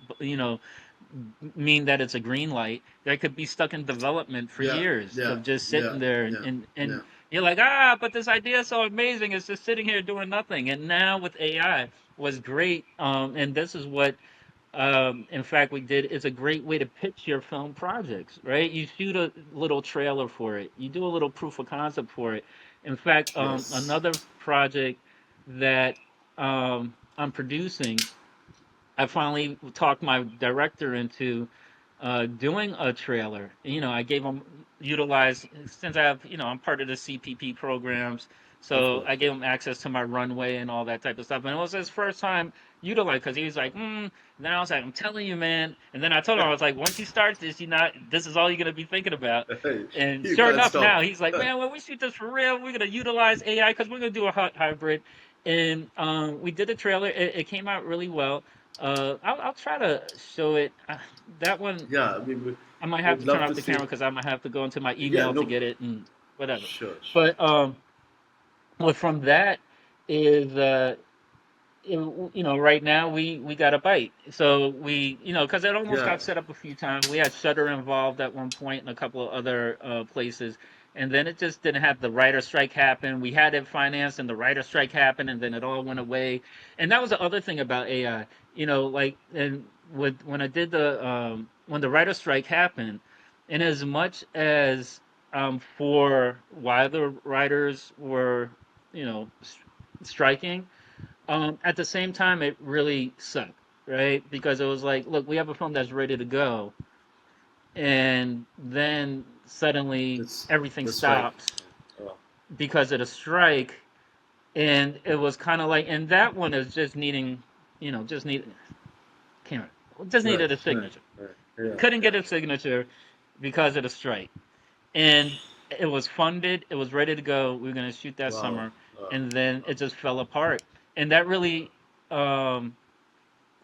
mean that it's a green light. That could be stuck in development for Yeah, years yeah, of just yeah, sitting there, and yeah, and, yeah. and you're like, but this idea is so amazing. It's just sitting here doing nothing. And now with AI was great. And this is what, in fact, we did. It's a great way to pitch your film projects, right? You shoot a little trailer for it. You do a little proof of concept for it. In fact, Yes. another project that I'm producing, I finally talked my director into doing a trailer. I gave him utilize since I'm part of the CPP programs, Of so course. I gave him access to my runway and all that type of stuff. And it was his first time utilize because he was like, And then I was like, I'm telling you, man. And then I told him I was like, once you start this, this is all you're gonna be thinking about. And You sure can't enough, stop. now he's like, man, when we shoot this for real, we're gonna utilize AI because we're gonna do a hybrid. And we did the trailer. It came out really well. I'll try to show it. That one, Yeah, I mean, we I might have would to turn love off to the see. camera because I might have to go into my Yeah, email to no, get it and whatever. sure, sure. But what from that is right now we got a bite. So we, because it almost Yeah, got set up a few times. We had Shutter involved at one point and a couple of other places, and then it just didn't have the writer strike happen. We had it financed, and the writer strike happened, and then it all went away. And that was the other thing about AI, like and. with when I did the when the writer strike happened, in as much as for why the writers were, you know, striking, at the same time it really sucked, right? Because it was like, look, we have a film that's ready to go, and then suddenly This everything this strike. stops Oh, because of the strike, and it was kind of like, and that one is just needing, just need can't just right, needed a right, signature. right. Yeah, Couldn't yeah. get a signature because of the strike, and it was funded. It was ready to go. We were going to shoot that Wow. summer, Wow. and then it just fell apart. And that really, um,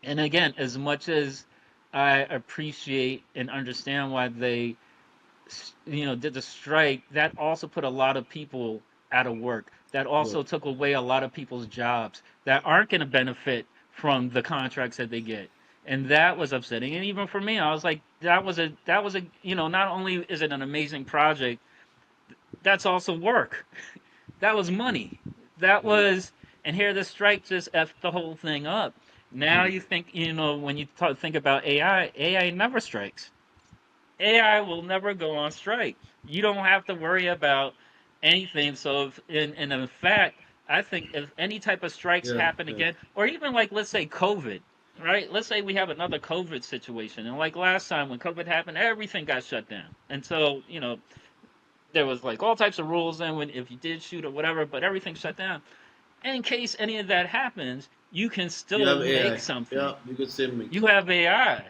and again, as much as I appreciate and understand why they did the strike, that also put a lot of people out of work. That Yeah. also took away a lot of people's jobs that aren't going to benefit from the contracts that they get. And that was upsetting. And even for me, I was like, that was a not only is it an amazing project, that's also work. That was money. That Hmm. was, and here the strike just effed the whole thing up. Now Hmm. you think, when you think about AI, AI never strikes. AI will never go on strike. You don't have to worry about anything. So, if, in fact, I think if any type of strikes Yeah, happen yeah. again, or even like let's say COVID, right? Let's say we have another COVID situation, and like last time when COVID happened, everything got shut down, and so there was like all types of rules. And when if you did shoot or whatever, but everything shut down. In case any of that happens, you can You still have make AI. something. Yeah, you could say mix. You have AI.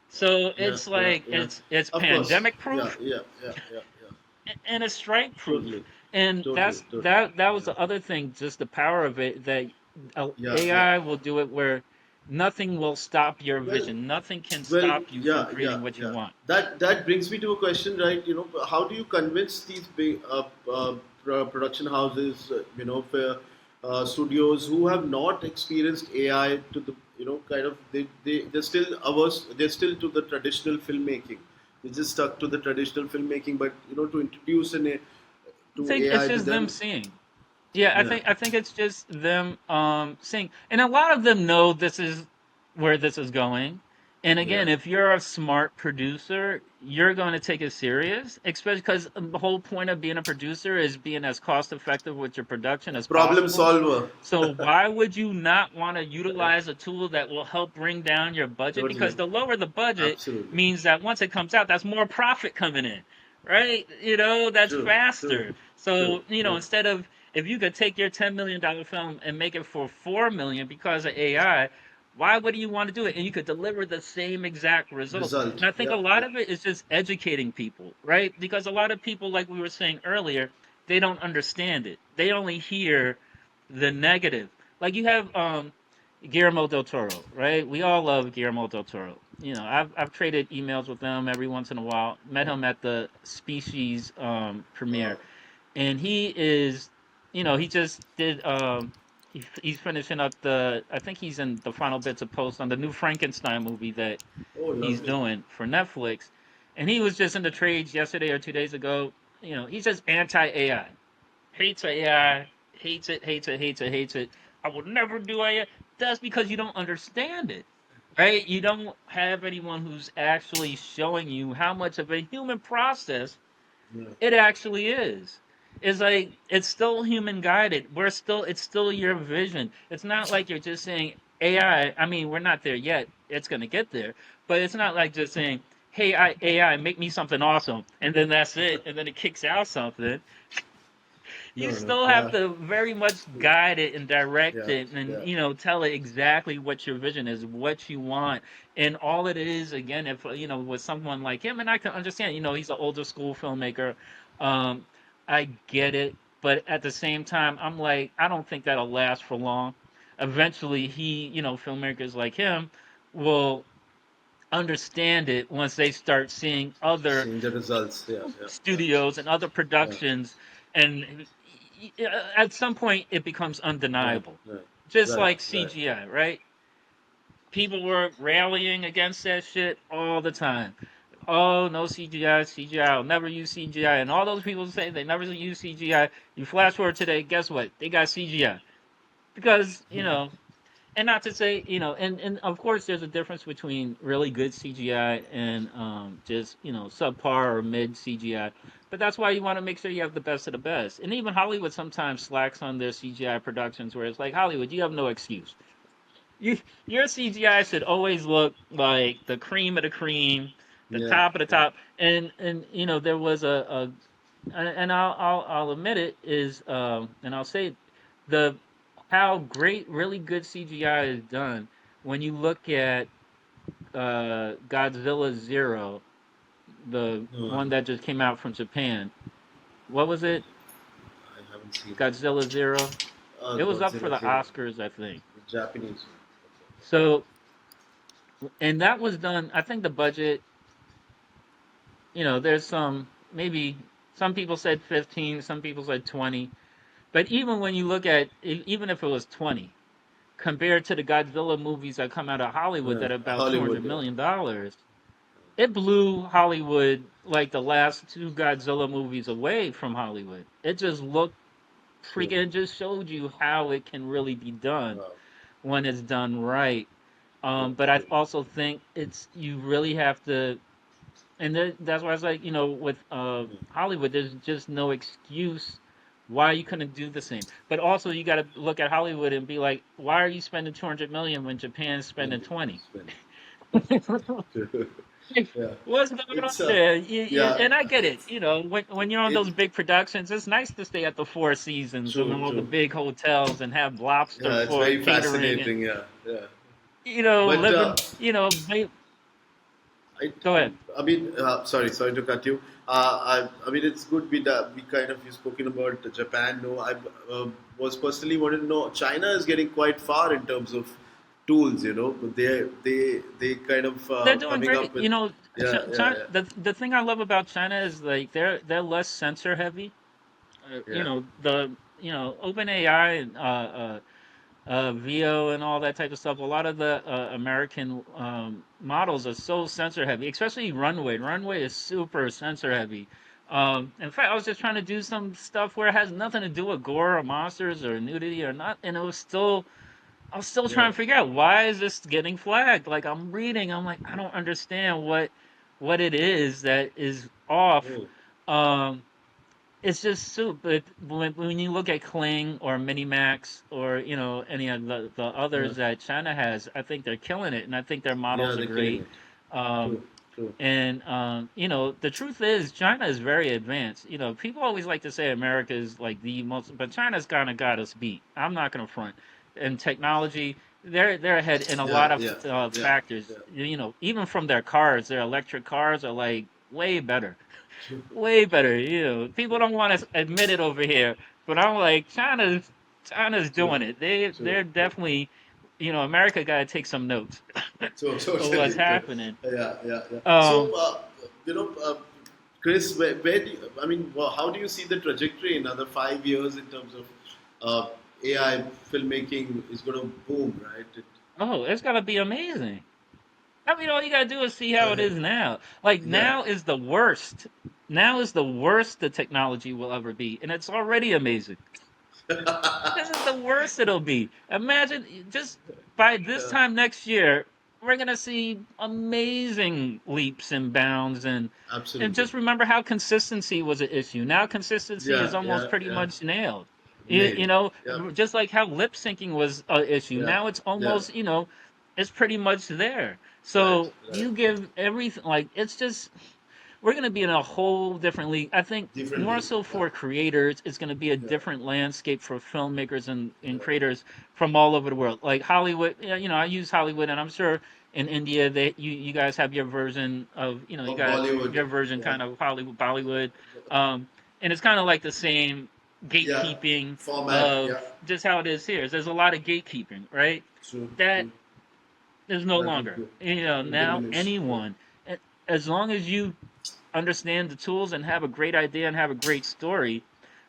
So Yeah, it's yeah, like yeah. it's Of course. pandemic Yeah, proof yeah, yeah, yeah, yeah. and it's strike proof. Totally, And totally, that's totally. that was Yeah, the other thing, just the power of it, that yeah, yeah. AI will do it where nothing will stop your Well, vision. Nothing can well, stop you from yeah, yeah, creating what you yeah. want. That brings me to a question, right? How do you convince these big production houses, for studios who have not experienced AI to the, kind of they're still averse, they're still to the traditional filmmaking. They just stuck to the traditional filmmaking, but to introduce I to think it's AI to just them them. seeing. Yeah, I Yeah, think I think it's just them seeing, and a lot of them know this is where this is going. And yeah. again, if you're a smart producer, you're going to take it serious, especially because the whole point of being a producer is being as cost effective with your production as Problem possible. solver. So why would you not want to utilize a tool that will help bring down your budget? Totally, Because the lower the budget absolutely. means that once it comes out, that's more profit coming in, right? That's True, true, faster. true. So, Yeah. instead of, if you could take your $10 million film and make it for 4 million because of AI, why would you want to do it? And you could deliver the same exact results. Result. And I think a Yeah, lot yeah. of it is just educating people, right? Because a lot of people, like we were saying earlier, they don't understand it. They only hear the negative. Like you have Guillermo del Toro, right? We all love Guillermo del Toro. I've traded emails with him every once in a while. Met him at the Species Wow. premiere, and he is, he just did. He's finishing up I think he's in the final bits of post on the new Frankenstein movie that Oh, he's lovely. doing for Netflix, and he was just in the trades yesterday or 2 days ago. He's just anti AI, hates AI, hates it, hates it, hates it, hates it. I will never do AI. That's because you don't understand it, right? You don't have anyone who's actually showing you how much of a human process Yeah. it actually is. It's like it's still human guided. It's still your vision. It's not like you're just saying AI. I mean, we're not there yet. It's gonna get there, but it's not like just saying, "Hey, AI, make me something awesome," and then that's it, and then it kicks out something. You No, no. still have Yeah. to very much guide it and direct Yeah. it, and Yeah. tell it exactly what your vision is, what you want. And all it is, again, if with someone like him, and I can understand, he's an older school filmmaker. um I get it, but at the same time, I'm like, I don't think that'll last for long. Eventually, filmmakers like him will understand it once they start seeing other Seeing the results. Yeah. Yeah. Yeah. studios and other Yeah. productions, and at some point it becomes Right. undeniable, Right. just Right. like Right. CGI, right? People were rallying against that shit all the time. Oh, no, CGI, CGI, I'll never use CGI. And all those people say they never use CGI. You flash forward today, guess what? They got CGI. Because, and not to say, and of course there's a difference between really good CGI and just subpar or mid CGI. But that's why you want to make sure you have the best of the best. And even Hollywood sometimes slacks on their CGI productions, where it's like, Hollywood, you have no excuse. You, your CGI should always look like the cream of the cream, the Yeah, top of the yeah, top. And there was and I'll admit it is, and I'll say it, the how great really good CGI is done when you look at Godzilla Zero, the no, one that just came out from Japan. What was it? I haven't seen that. Godzilla Zero. It was up for Godzilla the Zero, Oscars, I think. Japanese. So, and that was done. I think the budget. There's some maybe some people said 15, some people said 20. But even when you look at even if it was 20, compared to the Godzilla movies that come out of Hollywood Yeah, that are about Hollywood. $200 million, it blew Hollywood like the last two Godzilla movies away from Hollywood. It just looked True. freaking, it just showed you how it can really be done Wow. when it's done right. True. But I True. also think it's you really have to, and that's why I was like, with Hollywood, there's just no excuse why you couldn't do the same. But also, you got to look at Hollywood and be like, why are you spending 200 million when Japan's spending 20? Spend. Yeah. What's going on It's there? yeah. And I get it. When you're on It those big productions, it's nice to stay at the Four Seasons and true. all the True. big hotels and have lobster Yeah, it's for very catering and fascinating. Yeah. Yeah. But living. I, Go ahead. I mean, sorry to cut you. I mean, it's good we kind of, you spoken about Japan. No, I was personally wanted to know China is getting quite far in terms of tools. They kind of They're doing coming up great. with yeah, yeah, China, the thing I love about China is like they're less censor heavy. yeah, The OpenAI and VO and all that type of stuff. A lot of the American models are so sensor heavy, especially Runway. Runway is super sensor heavy. In fact, I was just trying to do some stuff where it has nothing to do with gore or monsters or nudity or not, and I was still yeah. trying to figure out why is this getting flagged. Like I'm reading, I'm like I don't understand what it is that is off. Oh, Um, it's just soup. But when you look at Kling or Minimax or any of the yeah, others that China has, I think they're killing it, and I think their yeah. models are They're killing great. it. Um, True, true. and the truth is, China is very advanced. People always like to say America is like the most, but China's kind of got us beat. I'm not gonna front. In technology, they're ahead in a Yeah, lot of yeah, yeah, factors. yeah. Even from their cars, their electric cars are like way better, True, way better. People don't want to admit it over here, but I'm like China's true, doing it. true, They're true. definitely, America got to take some notes So of what's totally, happening. yeah, yeah, yeah. So Um, you know, Chris, where do you, I mean, how do you see the trajectory in another 5 years in terms of AI filmmaking is going to boom, right? oh, it's gonna be amazing. I mean, all you gotta do is see how it is now. Like Yeah. now is the worst. Now is the worst the technology will ever be, and it's already amazing. This is the worst it'll be. Imagine just by this Yeah, time next year, we're gonna see amazing leaps and bounds, and absolutely. just remember how consistency was an issue. Now consistency is Yeah, almost yeah, pretty yeah. much nailed. Nailed. Yeah, Just like how lip syncing was an issue. yeah, Now it's yeah. almost, it's pretty much there. Right, So right. you give everything like it's just we're going to be in a whole different league. I think more Differently. so Yeah, for creators, it's going to be a yeah, different landscape for filmmakers and yeah. creators from all over the world. Like Hollywood, I use Hollywood, and I'm sure in India that you guys have your version of, you Of got Bollywood. your version Yeah, kind of Hollywood, Bollywood, and it's kind of like the same yeah. gatekeeping Format. Yeah. of just how it is here. There's a lot of gatekeeping, right? True, That true. is no That would longer. go Now diminish. Yeah, anyone, as long as you understand the tools and have a great idea and have a great story,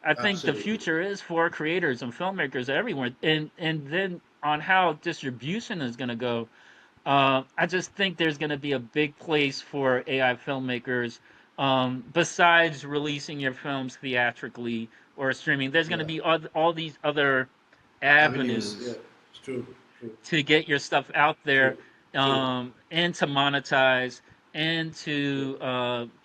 I think the absolutely. future is for creators and filmmakers everywhere. And then on how distribution is going to go, I just think there's going to be a big place for AI filmmakers. Besides releasing your films theatrically or streaming, there's going to Yeah. be all these other Avenues. Yeah, avenues it's true. true, to get your stuff out there, true, true, and to monetize and true, to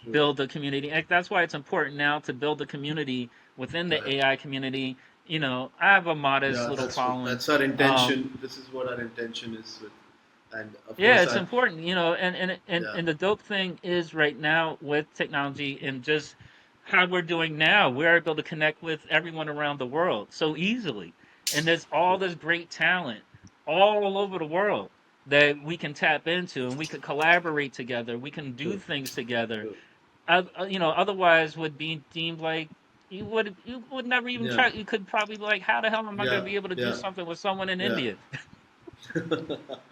true. build a community. That's why it's important now to build a community within the Correct. AI community. I have a modest Yeah, little following. that's our Um, intention. This is what our intention is with, and of yeah, course, it's important, yeah, and the dope thing is right now with technology and just how we're doing now, we're able to connect with everyone around the world so easily. And there's all true, this great talent all over the world that we can tap into, and we could collaborate together. We can do true, things together. true. Otherwise would be deemed like you would never even Yeah, try. You could probably be like, how the hell am I going yeah, to be able to do yeah, something with someone in yeah. India?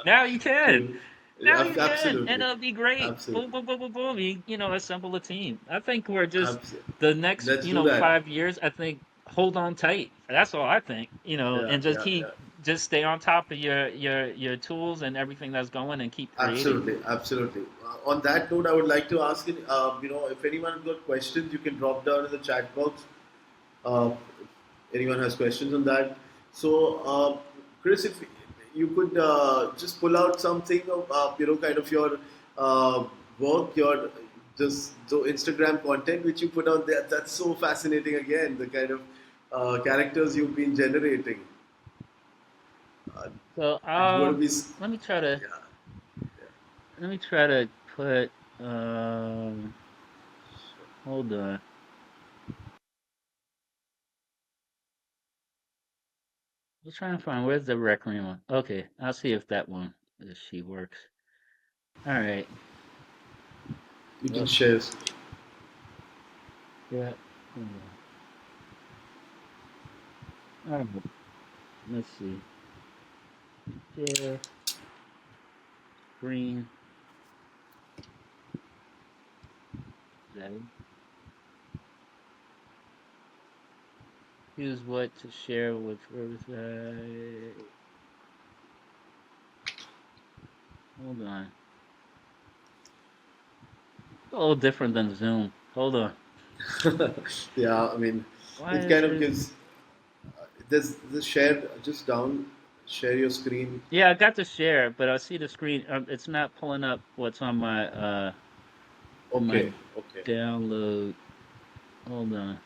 Now you can. True. Now you can, and Absolutely, it'll be great. Boom, absolutely, boom, boom, boom, boom. Assemble a team. I think we're just absolutely. the next, Let's do that. 5 years. I think hold on tight. That's all I think. Yeah, And just yeah, yeah. stay on top of your tools and everything that's going, and keep creating. Absolutely, absolutely. On that note, I would like to ask, if anyone got questions, you can drop down in the chat box. If anyone has questions on that. So, Chris, if you could just pull out something of, kind of your work, your just so Instagram content which you put out there. That's so fascinating. Again, the kind of characters you've been generating. Uh, So it's going to be, let me try to yeah. let me try to put hold on. I'm trying to find where's the Requiem one. Okay, I'll see if that one if she works. All right. You can Well, share. yeah. Hold on. All right. Let's see. Share screen. Is that it? Choose what to share with website. Hold on. It's a little different than Zoom. Hold on. Yeah, I mean, Why it is kind of it? gives. There's the share just down, share your screen. Yeah, I got to share, but I see the screen. It's not pulling up what's on my in my Okay, okay. download. Hold on.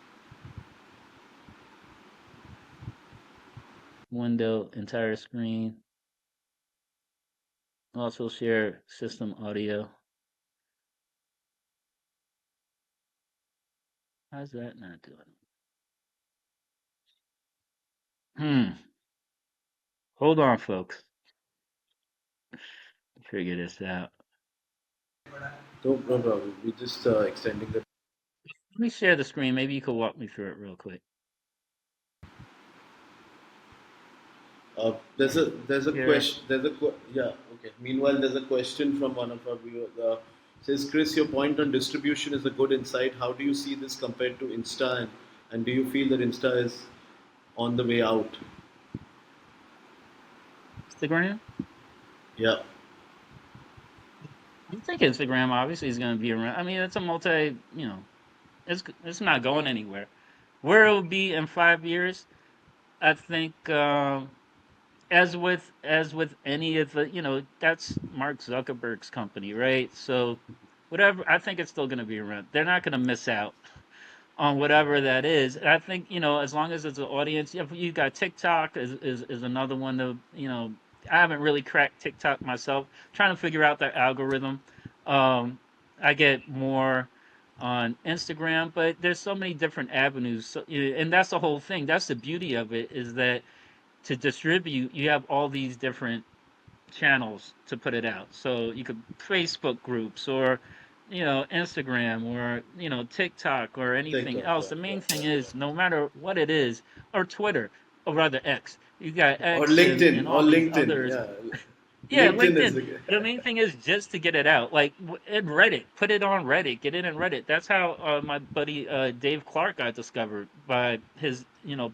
Window entire screen. Also share system audio. How's that not doing? Hmm. Hold on, folks. Figure this out. No, no problem. We're just extending the. Let me share the screen. Maybe you could walk me through it real quick. There's a Share. question. Yeah. Okay. Meanwhile, there's a question from one of our viewers. Says Chris, your point on distribution is a good insight. How do you see this compared to Insta, and do you feel that Insta is on the way out? Instagram? Yeah. I think Instagram obviously is going to be around. I mean, it's a it's not going anywhere. Where it will be in 5 years, I think, as with any of the, that's Mark Zuckerberg's company, right? So, whatever, I think it's still going to be around. They're not going to miss out on whatever that is. And I think, as long as it's an audience, you got TikTok is another one that, I haven't really cracked TikTok myself, trying to figure out their algorithm. Um, I get more on Instagram, but there's so many different avenues. So, and that's the whole thing. That's the beauty of it, is that to distribute, you have all these different channels to put it out. So you could Facebook groups, or Instagram, or TikTok, or anything TikTok. else. Yeah. The Yeah. main Yeah. thing Yeah. is, no matter what it is, or Twitter, or rather X. You got Or X and LinkedIn. Or all these LinkedIn. others. Yeah. Yeah, LinkedIn is LinkedIn. the. The main thing is just to get it out. Like in Reddit, put it on Reddit, get it in Reddit. That's how my buddy Dave Clark got discovered by his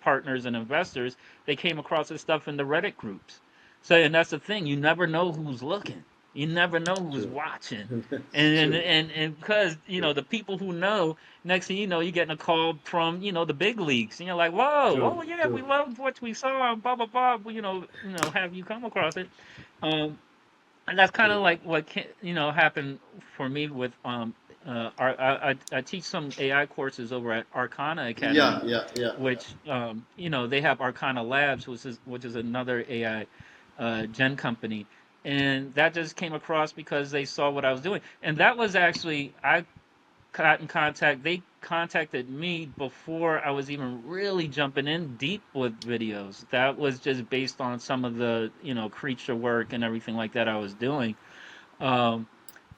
partners and investors. They came across his stuff in the Reddit groups. So, and that's the thing, you never know who's looking. You never know who's True. watching. True. And because, True. the people who know, next thing you know, you're getting a call from, the big leagues. And you're like, whoa, True. oh yeah, we True. loved what we saw, blah, blah, blah. Have you come across it? Um, and that's kind of True. like what happened for me with I teach some AI courses over at Arcana Yeah. Academy, Yeah. Yeah. Yeah. which they have Arcana Labs, which is another AI gen company, and that just came across because they saw what I was doing, and that was actually I got in contact. They contacted me before I was even really jumping in deep with videos. That was just based on some of the creature work and everything like that I was doing. Um,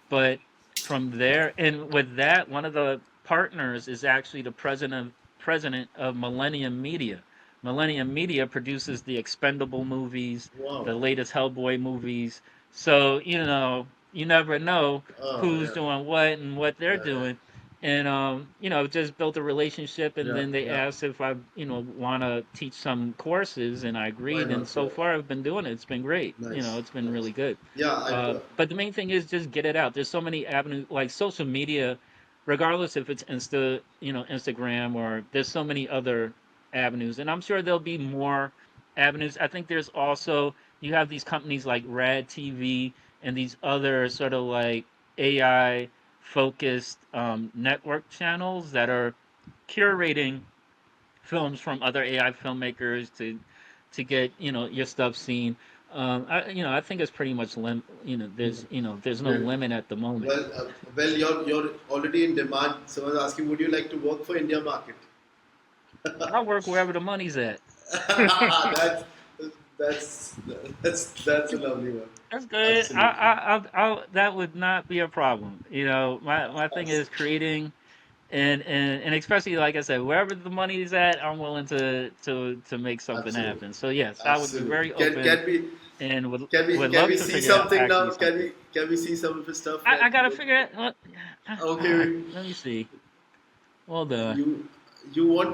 but from there, and with that, one of the partners is actually the president of Millennium Media. Millennium Media produces the Expendable movies, Wow. the latest Hellboy movies. So you never know Oh who's yeah. doing what and what they're Yeah. doing. And just built a relationship, and Yeah. then they Yeah. asked if I want to teach some courses, and I Why agreed. And not? so Yeah. far, I've been doing it. It's been great. Nice. It's been Nice. really good. Yeah. I. But the main thing is just get it out. There's so many avenues, like social media, regardless if it's Instagram, or there's so many other avenues, and I'm sure there'll be more avenues. I think there's also you have these companies like Rad TV and these other sort of like AI focused network channels that are curating films from other AI filmmakers to get your stuff seen. I think it's pretty much there's no Great. limit at the moment. Well, you're already in demand. Someone's asking, would you like to work for India market? I work wherever the money's at. that's that's that's a lovely one. That's good. Absolutely, That would not be a problem. My thing is absolutely, creating, and especially like I said, wherever the money is at, I'm willing to make something absolutely, happen. So yes, I would be absolutely. very open, Can we and would can we would can love we to see figure out something actually now? something. Can we see some of his stuff? I gotta figure it. Okay, Let me see. Hold on. you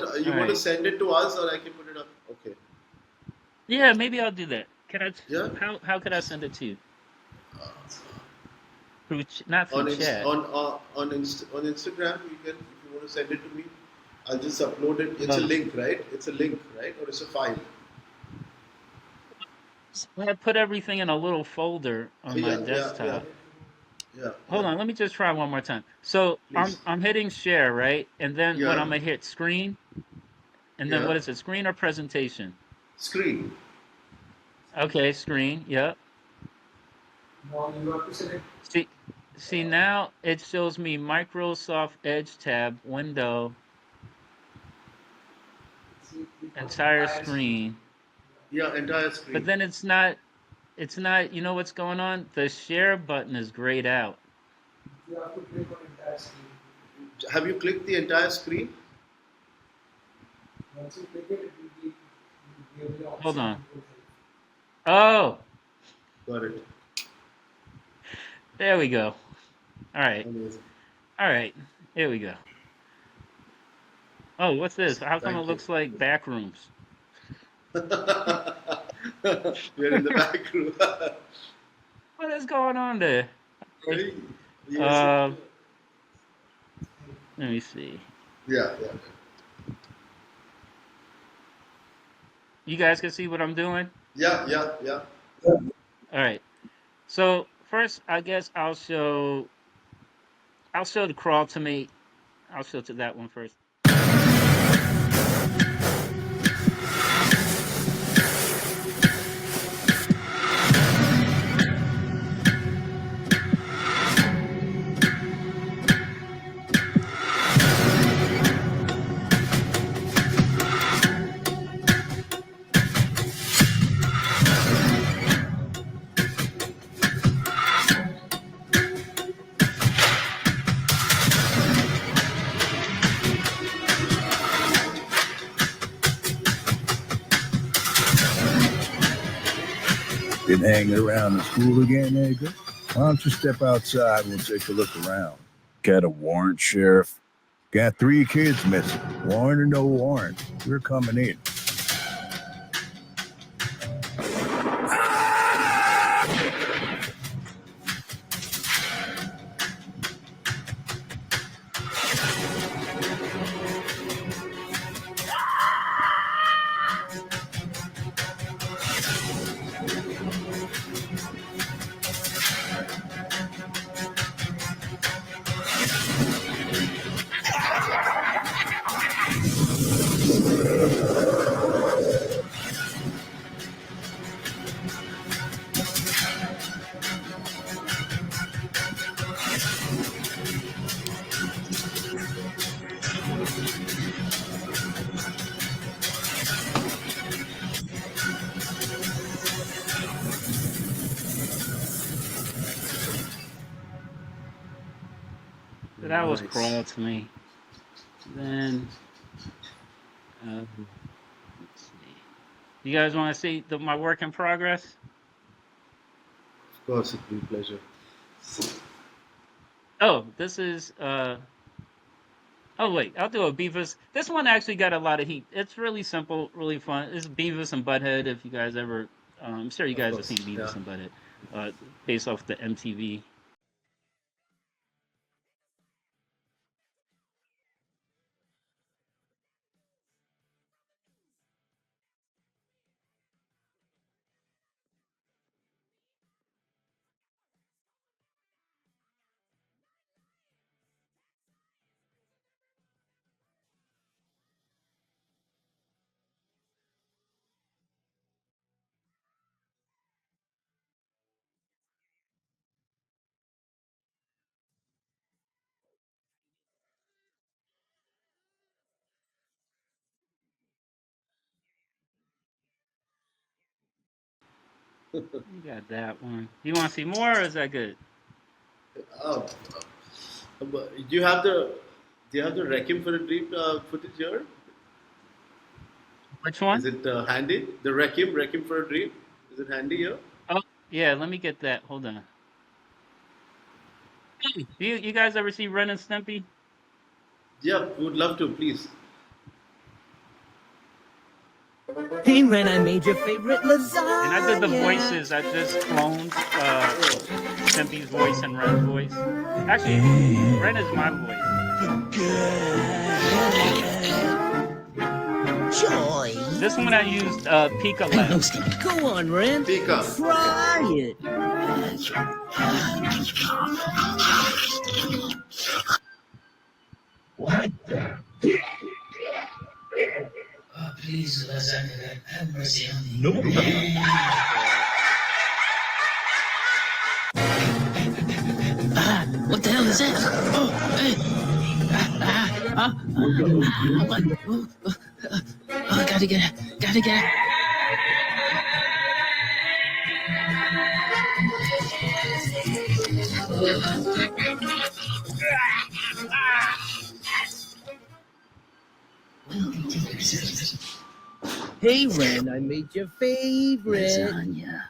All you want to right. send it to us, or I can put it up? Okay, Yeah, maybe I'll do that. Can I? yeah. How could I send it to you? Uh, Not through on inst- chat. on Instagram, you can if you want to send it to me, I'll just upload it. It's a No. link, right? It's a link, right? Or it's a file. I had put everything in a little folder on my Yeah, yeah, yeah, desktop. yeah, Hold yeah. on, let me just try one more time. So I'm Please. I'm hitting share, right? And then what Yeah, I'm gonna hit screen, and then yeah. what is it? Screen or presentation? Screen. Okay, screen. Yep. Now you have to select See, see now it shows me Microsoft Edge tab window see click on entire entire screen. screen, Yeah, entire but screen. then it's not. It's not. You know what's going on? The share button is grayed out. You have to click on entire screen. Have you clicked the entire screen? Once you click it, it will give the Hold option on. to go ahead. Oh, Got it. there we go. All right. Amazing. All right. Here we go. Oh, what's this? How come it Thank you. looks like Backrooms? We are in the back room. What is going on there? Okay. Hey, yes. Um, Let me see. Yeah, yeah. You guys can see what I'm doing? Yeah, yeah, yeah. All right. So first, I guess I'll show the crawl to me. I'll show to that one first. Been hanging around the school again, nigga? Why don't you step outside and we'll take a look around? Got a warrant, Sheriff? Got 3 kids missing. Warrant or no warrant, we're coming in. So that was Nice. crawl to me. Then let's see. You guys want to see my work in progress? Of course, it'd be a pleasure. Oh, this is oh wait, I'll do a Beavis. This one actually got a lot of heat. It's really simple, really fun. It's Beavis and Butthead. If you guys ever, I'm sure you Of guys have course, seen yeah. Beavis and Butthead, based off the MTV. You got that one. You want to see more, or is that good? Oh, do you have the Requiem for a Dream footage here? Which Is one? it handy? The Requiem for a Dream. Is it handy here? Oh, yeah. Let me get that. Hold on. You guys ever see Ren and Stimpy? Yeah, we would love to, please. Hey, Ren, I made your favorite And I did the lasagna. voices. I just cloned Stimpy's voice and Ren's voice. Actually, Ren is my voice. Joy. This one I used Pika Hey, no, Labs. Stimpy. Go on, Ren. Pika. Try it. What? Oh, please, lasagna, have mercy on me. Nope. What the hell is that? Oh, hey. What? Oh, gotta get it. Gotta get it. Well, take your seat. Hey, Ren, I made your favorite lasagna.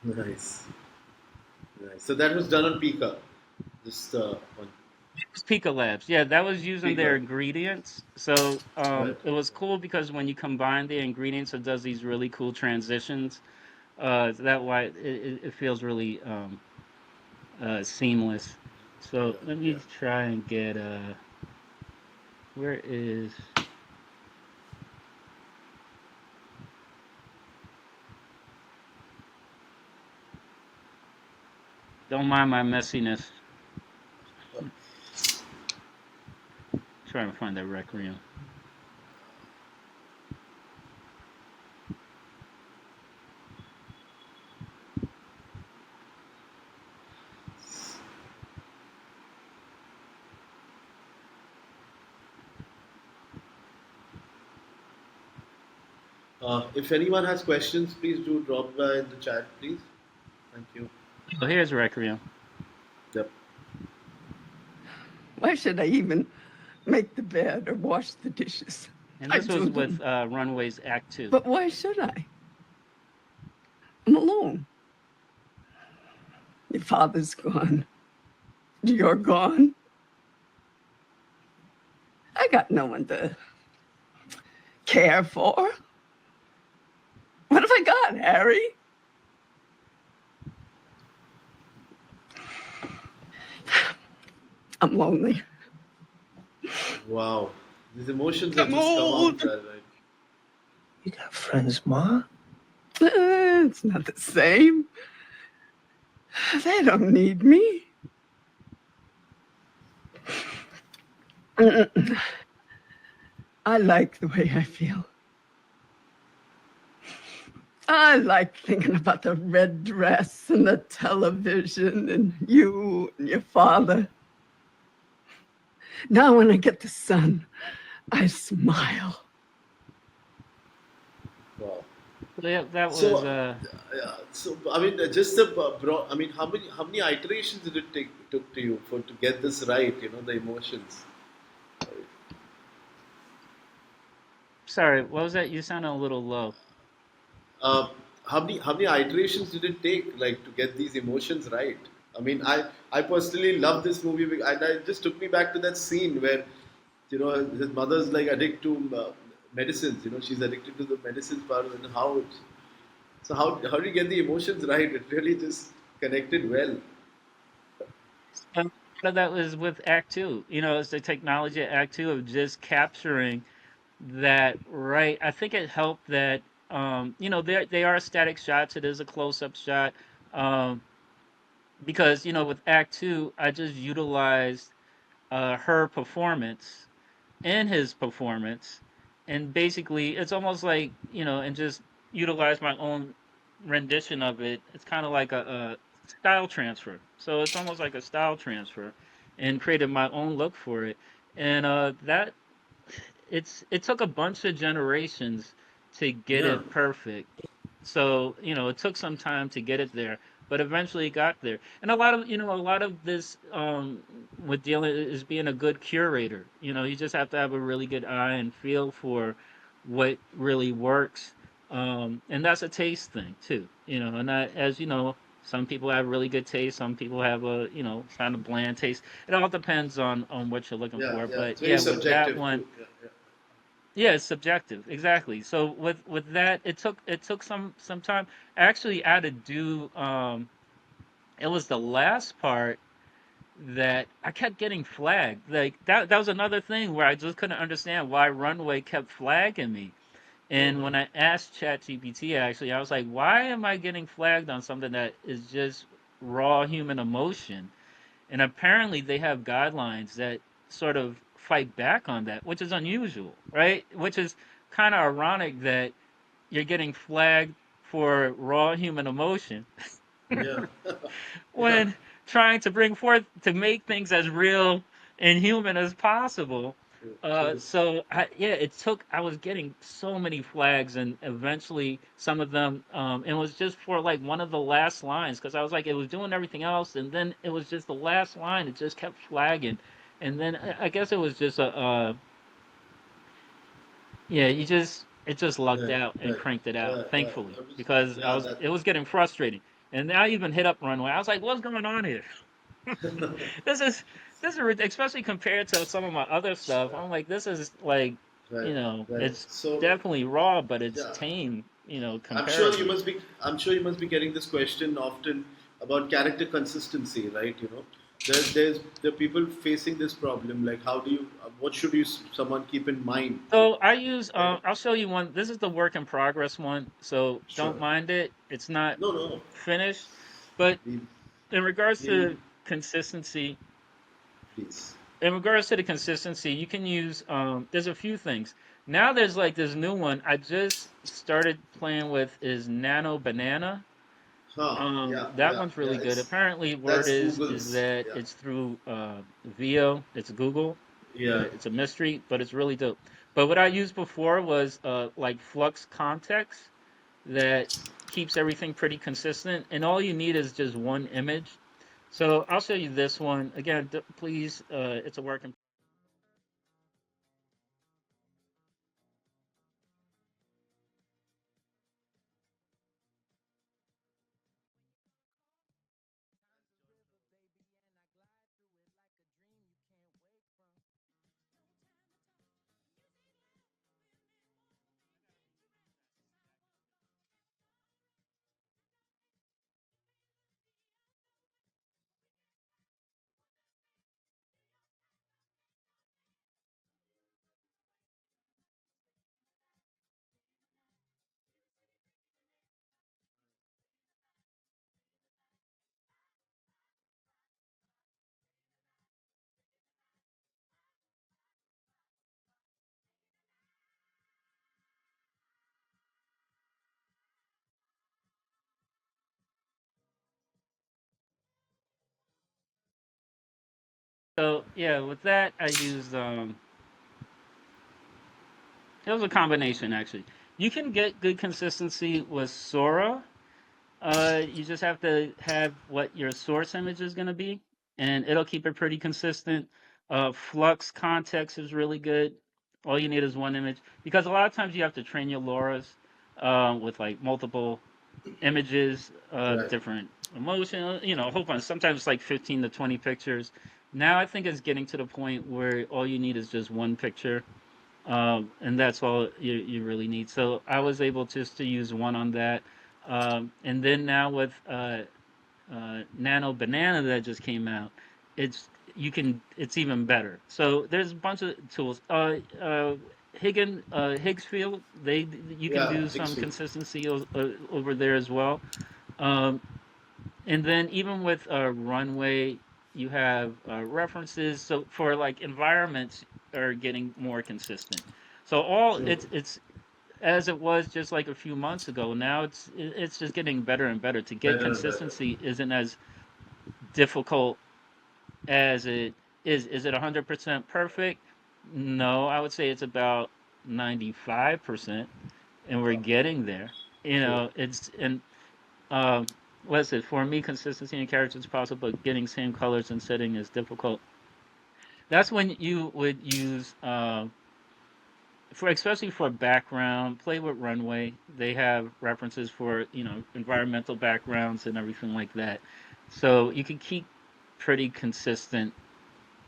Nice. Nice. So that was done on Pika. Just one. It's Pika Labs. Yeah, that was using their Pika. ingredients. So Right. it was cool because when you combine the ingredients, it does these really cool transitions. So that why it feels really seamless. So Yeah. let Yeah. me try and get where is don't mind my messiness. Trying to find that requiem. If anyone has questions, please do drop by in the chat, please. Thank you. Oh, here's requiem. Yep. Why should I even make the bed or wash the dishes? And I this was do with them. Runways Act Two. But why should I? I'm alone. Your father's gone. You're gone. I got no one to care for. What have I got, Harry? I'm lonely. Wow. These emotions have I'm just come old. out. Right? You got friends, Ma? It's not the same. They don't need me. I'm I like the way I feel. I like thinking about the red dress and the television and you and your father. Now, when I get the sun, I smile. Wow. So yeah, that was So, yeah, so I mean, just the broad. I mean, how many iterations did it took to you for to get this right? You know, the emotions. sorry. What was that? You sounded a little low. Uh, how many iterations did it take, like, to get these emotions right? I mean, I personally love this movie, and it just took me back to that scene where, you know, his mother's like addicted to medicines. You know, she's addicted to the medicines part, and how do you get the emotions right? It really just connected well. And a lot of that was with Act Two. You know, it's the technology at Act Two of just capturing that right. I think it helped that you know they are static shots. It is a close up shot. Um, because you know with Act Two, I just utilized her performance and his performance, and basically it's almost like you know, and just utilize my own rendition of it. It's kind of like a style transfer. So it's almost like a style transfer, and created my own look for it. And that it took a bunch of generations to get Yeah, it perfect. So you know it took some time to get it there, but eventually it got there. And a lot of you know a lot of this with dealing is being a good curator. You know, you just have to have a really good eye and feel for what really works. And that's a taste thing too. You know, and that, as you know, some people have really good taste, some people have a you know kind of bland taste. It all depends on what you're looking yeah, for. yeah. But It's very yeah, with that subjective one, too. Yeah, yeah. yeah, it's subjective, exactly. So with that, it took some time. Actually, I had to do. It was the last part that I kept getting flagged. Like that was another thing where I just couldn't understand why Runway kept flagging me. And when I asked ChatGPT, actually, I was like, why am I getting flagged on something that is just raw human emotion? And apparently they have guidelines that sort of fight back on that, which is unusual, right? Which is kind of ironic that you're getting flagged for raw human emotion Yeah, yeah. when trying to bring forth to make things as real and human as possible. True, true. Yeah, it took. I was getting so many flags, and eventually some of them. It was just for like one of the last lines because I was like, it was doing everything else, and then it was just the last line. It just kept flagging, and then I guess it was just a. Yeah, it just lucked Right, out and right. cranked it out, thankfully, I was, because yeah, that. it was getting frustrating. And I even hit up Runway. I was like, "What's going on here? this is especially compared to some of my other stuff. I'm like, this is like, Right, you know, right. it's So, definitely raw, but it's yeah, tame, you know, I'm sure you comparatively. must be. I'm sure you must be getting this question often about character consistency, right? You know, there are people facing this problem. Like, how do you? What should you someone keep in mind? So I use, Right? I'll show you one. This is the work in progress one, so Sure. don't mind it. It's not No, no. finished, but We, in regards we'll to consistency, please. you can use there's a few things. Now there's like this new one I just started playing with is Nano Banana. Huh? Yeah, That yeah, one's yeah. really good. It's Apparently word that's is Google's. that Yeah, it's through VO, it's Google, yeah. but it's a mystery, but it's really dope. But what I used before was like Flux Context that keeps everything pretty consistent, and all you need is just one image. So I'll show you this one again. Please, it's a work in So yeah, with that I used it was a combination actually. You can get good consistency with Sora. You just have to have what your source image is going to be, and it'll keep it pretty consistent. Flux context is really good. All you need is one image because a lot of times you have to train your LoRa's with like multiple images, Right. different emotion, a whole bunch. Sometimes it's like 15 to 20 pictures. Now I think it's getting to the point where all you need is just one picture, and that's all you really need. So I was able just to use one on that, and then now with Nano Banana that just came out, it's even better. So there's a bunch of tools. Higgsfield, you can Yeah, do some Dixie. consistency over there as well. Um, and then even with Runway, you have references. So for like environments are getting more consistent. So all True. it's as it was just like a few months ago. Now it's just getting better and better. To get Better and better. consistency isn't as difficult as it is. Is it 100% perfect? No, I would say it's about 95%, and we're getting there. True. It's and um, what's it for me? Consistency in characters is possible, but getting same colors and setting is difficult. That's when you would use for especially for background, play with Runway. They have references for environmental backgrounds and everything like that, so you can keep pretty consistent.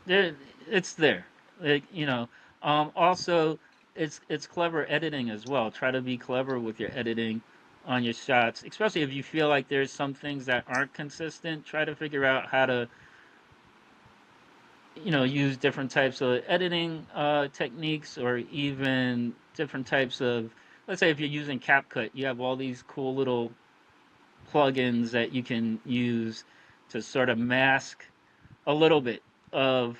There, it's there. Like, also it's clever editing as well. Try to be clever with your editing on your shots, especially if you feel like there's some things that aren't consistent. Try to figure out how to use different types of editing techniques, or even different types of, let's say if you're using CapCut, you have all these cool little plugins that you can use to sort of mask a little bit of,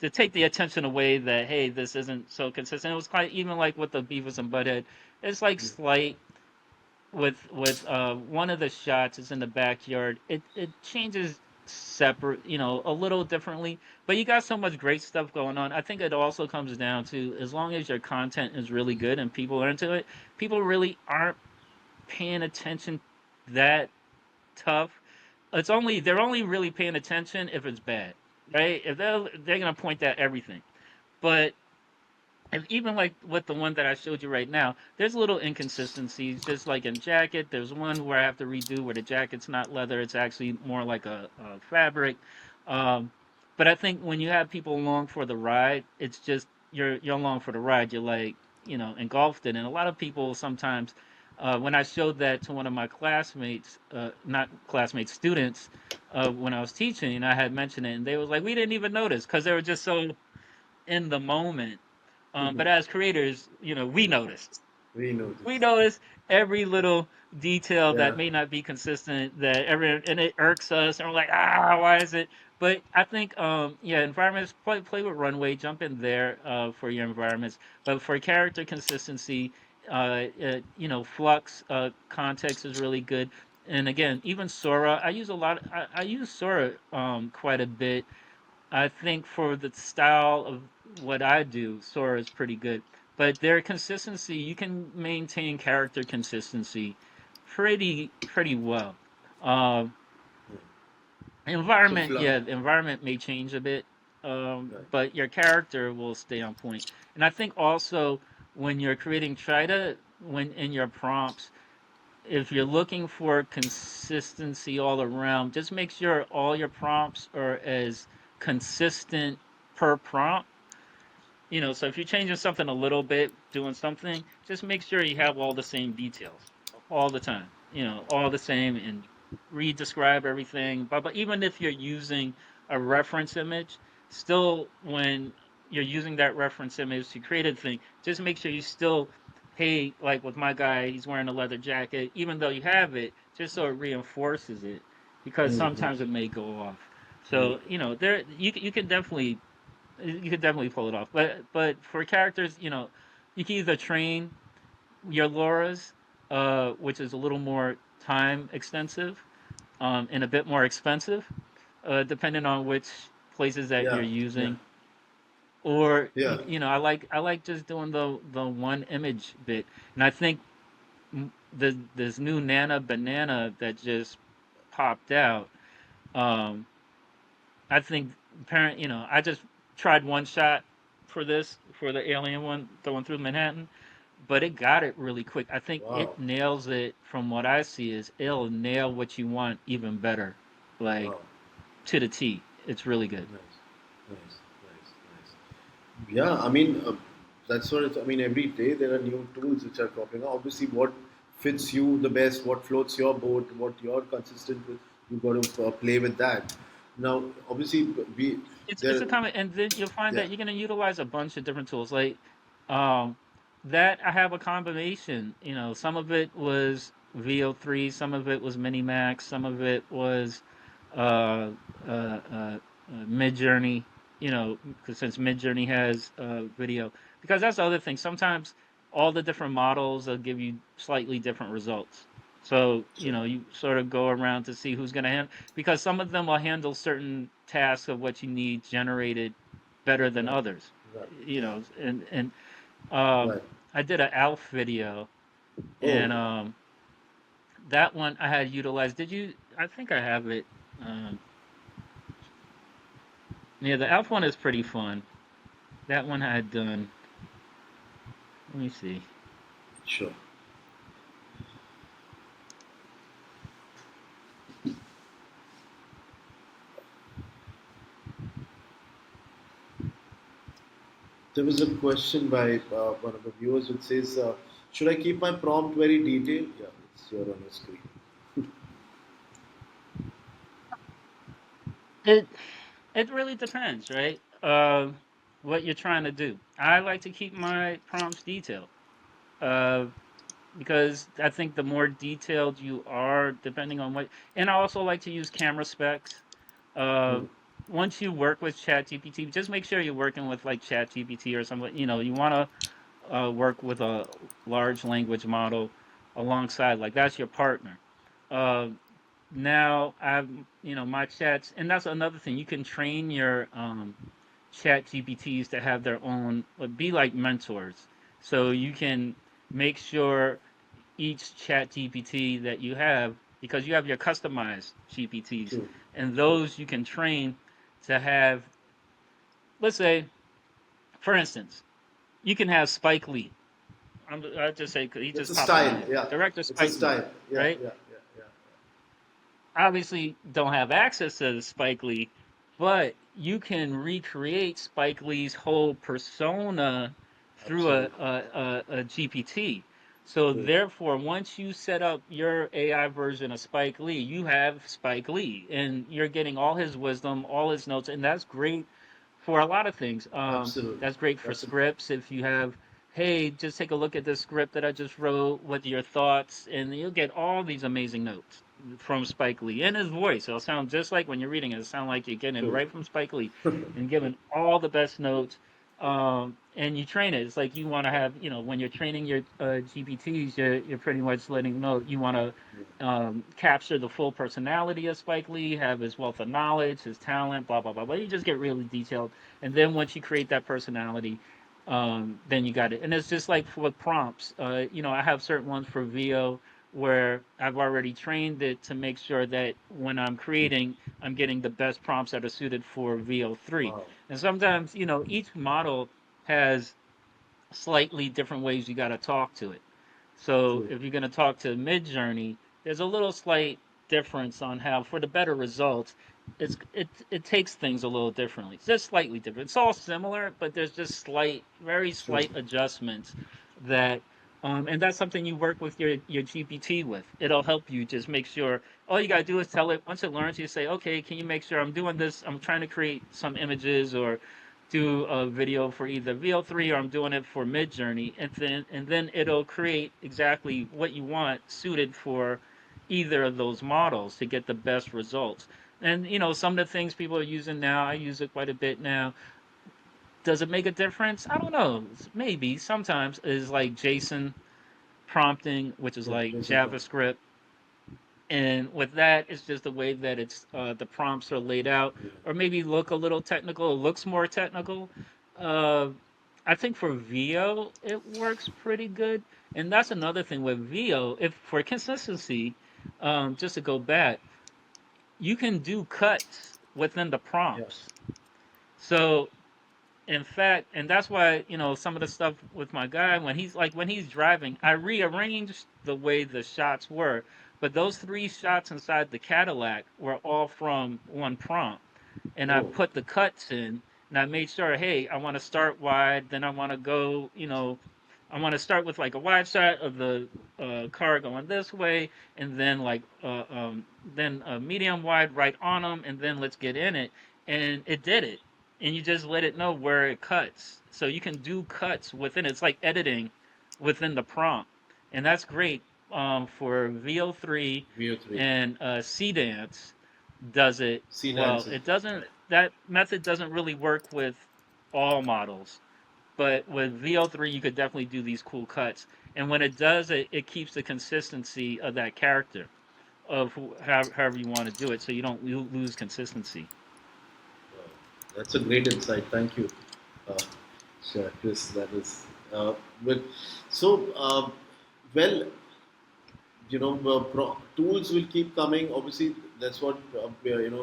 to take the attention away that, hey, this isn't so consistent. It was quite even like with the Beavis and Butthead. It's like slight with one of the shots is in the backyard. It changes separate, a little differently. But you got so much great stuff going on. I think it also comes down to, as long as your content is really good and people are into it, people really aren't paying attention that tough. They're only really paying attention if it's bad, right? If they're gonna point at everything. But and even like with the one that I showed you right now, there's little inconsistencies. Just like in jacket, there's one where I have to redo where the jacket's not leather; it's actually more like a fabric. Um, but I think when you have people along for the ride, it's just you're along for the ride. You're like engulfed in it. And a lot of people sometimes, when I showed that to one of my classmates, not classmates, students, when I was teaching, I had mentioned it, and they was like, "We didn't even notice," because they were just so in the moment. But as creators, we noticed. We know We this. notice every little detail that Yeah. may not be consistent, and it irks us, and we're like, why is it? But I think, yeah, environments, play with Runway, jump in there for your environments. But for character consistency, Flux context is really good. And again, even Sora, I use a lot. I use Sora quite a bit. I think for the style of what I do, Sora is pretty good. But their consistency, you can maintain character consistency pretty well. Um, So environment, fluff. yeah, environment may change a bit, Right. but your character will stay on point. And I think also when you're creating, try to when in your prompts, if you're looking for consistency all around, just make sure all your prompts are as consistent per prompt. So if you're changing something a little bit, doing something, just make sure you have all the same details all the time. All the same, and re-describe everything. But even if you're using a reference image, still when you're using that reference image to create a thing, just make sure you still, hey, like with my guy, he's wearing a leather jacket, even though you have it, just so it reinforces it, because Mm-hmm. sometimes it may go off. So there you can definitely pull it off. But for characters, you can either train your Lauras, which is a little more time extensive, and a bit more expensive, depending on which places that you're Yeah, yeah, using, or yeah. I like just doing the one image bit, and I think this new Nana Banana that just popped out. Um, I think parent, I just tried one shot for the alien one, the one through Manhattan, but it got it really quick. I think it Wow, nails it from what I see is it'll nail what you want even better, like wow. to the T. It's really good. Nice, nice, nice, nice. Yeah, I mean, that's what it's. I mean, every day there are new tools which are cropping up. Obviously, what fits you the best, what floats your boat, what you're consistent with, you got to play with that. Now, obviously, we It's there. a common, and then you'll find Yeah, that you're going to utilize a bunch of different tools. Like um, that, I have a combination. Some of it was VO3, some of it was Minimax, some of it was uh, uh, uh, Mid Journey. 'Cause since Mid Journey has video, because that's the other thing. Sometimes all the different models will give you slightly different results. So sure. you sort of go around to see who's going to handle, because some of them will handle certain tasks of what you need generated better than Right, others. right, And um, right. I did an Alf video, Oh, and that one I had utilized. Did you? I think I have it. Um, yeah, the Alf one is pretty fun. That one I had done. Let me see. sure. There was a question by one of the viewers which says, "Should I keep my prompt very detailed?" Yeah, it's here on the screen. It it really depends, right? What you're trying to do. I like to keep my prompts detailed. Uh, because I think the more detailed you are, depending on what, and I also like to use camera specs. Uh, Hmm. Once you work with ChatGPT, just make sure you're working with like ChatGPT or something. You want to work with a large language model alongside, like that's your partner. Uh, Now I've my chats, and that's another thing. You can train your chat GPTs to have their own, be like mentors. So you can make sure each chat GPT that you have, because you have your customized GPTs, True, and true. those you can train to have, let's say, for instance, you can have Spike Lee. I just say 'cause he It's just a popped in my style, head. yeah. Director It's a Spike Lee, style, yeah, right? yeah, yeah, yeah. Obviously don't have access to Spike Lee, but you can recreate Spike Lee's whole persona through Absolutely, a GPT. So true. therefore, once you set up your AI version of Spike Lee, you have Spike Lee, and you're getting all his wisdom, all his notes, and that's great for a lot of things. Absolutely. That's great for That's a scripts. If you have, hey, just take a look at this script that I just wrote. What are your thoughts? And you'll get all these amazing notes from Spike Lee in his voice. It'll sound just like when you're reading it. It'll sound like you're getting it true. right from Spike Lee, and giving all the best notes. And you train it. It's like you want to have, when you're training your GPTs, you're pretty much letting them know you want to capture the full personality of Spike Lee, have his wealth of knowledge, his talent, blah blah blah. But you just get really detailed, and then once you create that personality, then you got it. And it's just like for prompts. I have certain ones for VO where I've already trained it to make sure that when I'm creating, I'm getting the best prompts that are suited for VO3. Wow, And sometimes, each model has slightly different ways you got to talk to it. So true. if you're going to talk to Midjourney, there's a little slight difference on how, for the better results, it takes things a little differently. It's just slightly different. It's all similar, but there's just very True. slight adjustments that. And that's something you work with your GPT with. It'll help you just make sure. All you gotta do is tell it. Once it learns, you say, "Okay, can you make sure I'm doing this? I'm trying to create some images or do a video for either VO3 or I'm doing it for Midjourney, and then it'll create exactly what you want suited for either of those models to get the best results. And some of the things people are using now, I use it quite a bit now. Does it make a difference? I don't know. Maybe sometimes is like JSON prompting, which is Yeah, like Jason Tom. JavaScript. And with that, it's just the way that it's the prompts are laid out, or maybe look a little technical. It looks more technical. Uh, I think for VO it works pretty good, and that's another thing with VO. If for consistency, just to go back, you can do cuts within the Yeah. prompts. So in fact, and that's why some of the stuff with my guy when he's driving, I rearranged the way the shots were, but those three shots inside the Cadillac were all from one prompt, and I Oh. put the cuts in, and I made sure, hey, I want to start wide, then I want to go, I want to start with like a wide shot of the car going this way, and then then a medium wide right on them, and then let's get in it, and it did it, and you just let it know where it cuts, so you can do cuts within it. It's like editing within the prompt, and that's great for VO3 VO3. and C Dance does it C well. dancing. It doesn't that method doesn't really work with all models, but with VO3 you could definitely do these cool cuts. And when it does it, it keeps the consistency of that character of however you want to do it, so you don't lose consistency. That's a great insight. Thank you, uh, sure, Chris. That is, but so well, tools will keep coming. Obviously, that's what